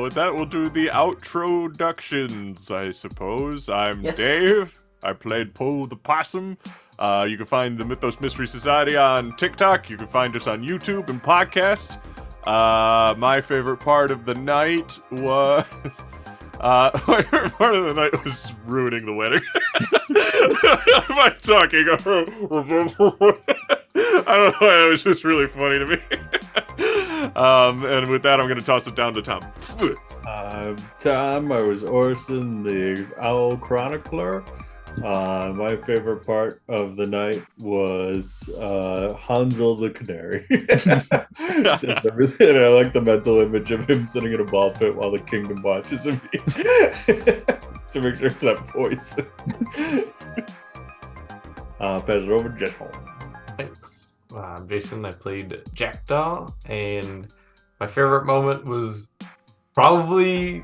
With that, we'll do the outroductions, I suppose. I'm Yes. Dave. I played Poe the Possum. You can find the Mythos Mystery Society on TikTok. You can find us on YouTube and podcast. My favorite part of the night was... my favorite part of the night was just ruining the wedding. By talking. I don't know, it was just really funny to me. And with that, I'm going to toss it down to Tom. Tom, I was Orson, the Owl Chronicler. My favorite part of the night was Hansel the Canary. Just everything. I like the mental image of him sitting in a ball pit while the kingdom watches him to make sure it's not poison. Pass it over to Jason. Thanks. I'm Jason. I played Jackdaw, and my favorite moment was probably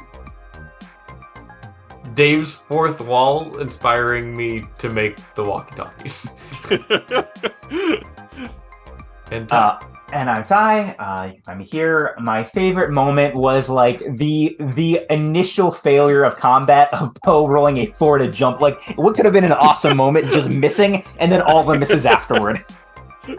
Dave's fourth wall inspiring me to make the walkie-talkies. And And I'm Ty. You can find me here. My favorite moment was like the initial failure of combat of Poe rolling a 4 to jump. Like, what could have been an awesome moment, just missing, and then all the misses afterward.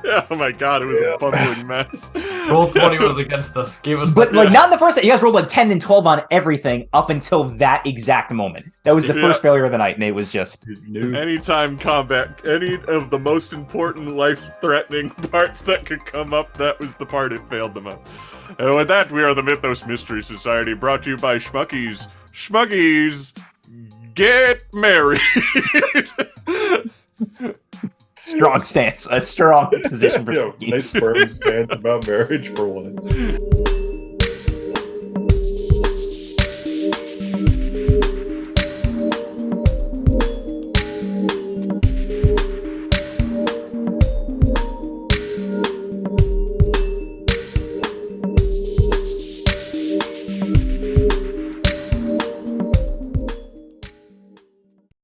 Yeah, oh my god, it was a bumbling mess. Roll 20 was against us. Gave us But like not in the first. You guys rolled like 10 and 12 on everything up until that exact moment. That was the first failure of the night, and it was just anytime combat, any of the most important life-threatening parts that could come up, that was the part it failed them on. And with that, we are the Mythos Mystery Society, brought to you by Schmuckies. Schmuckies, get married. strong stance, a strong position for Nice firm stance about marriage for once.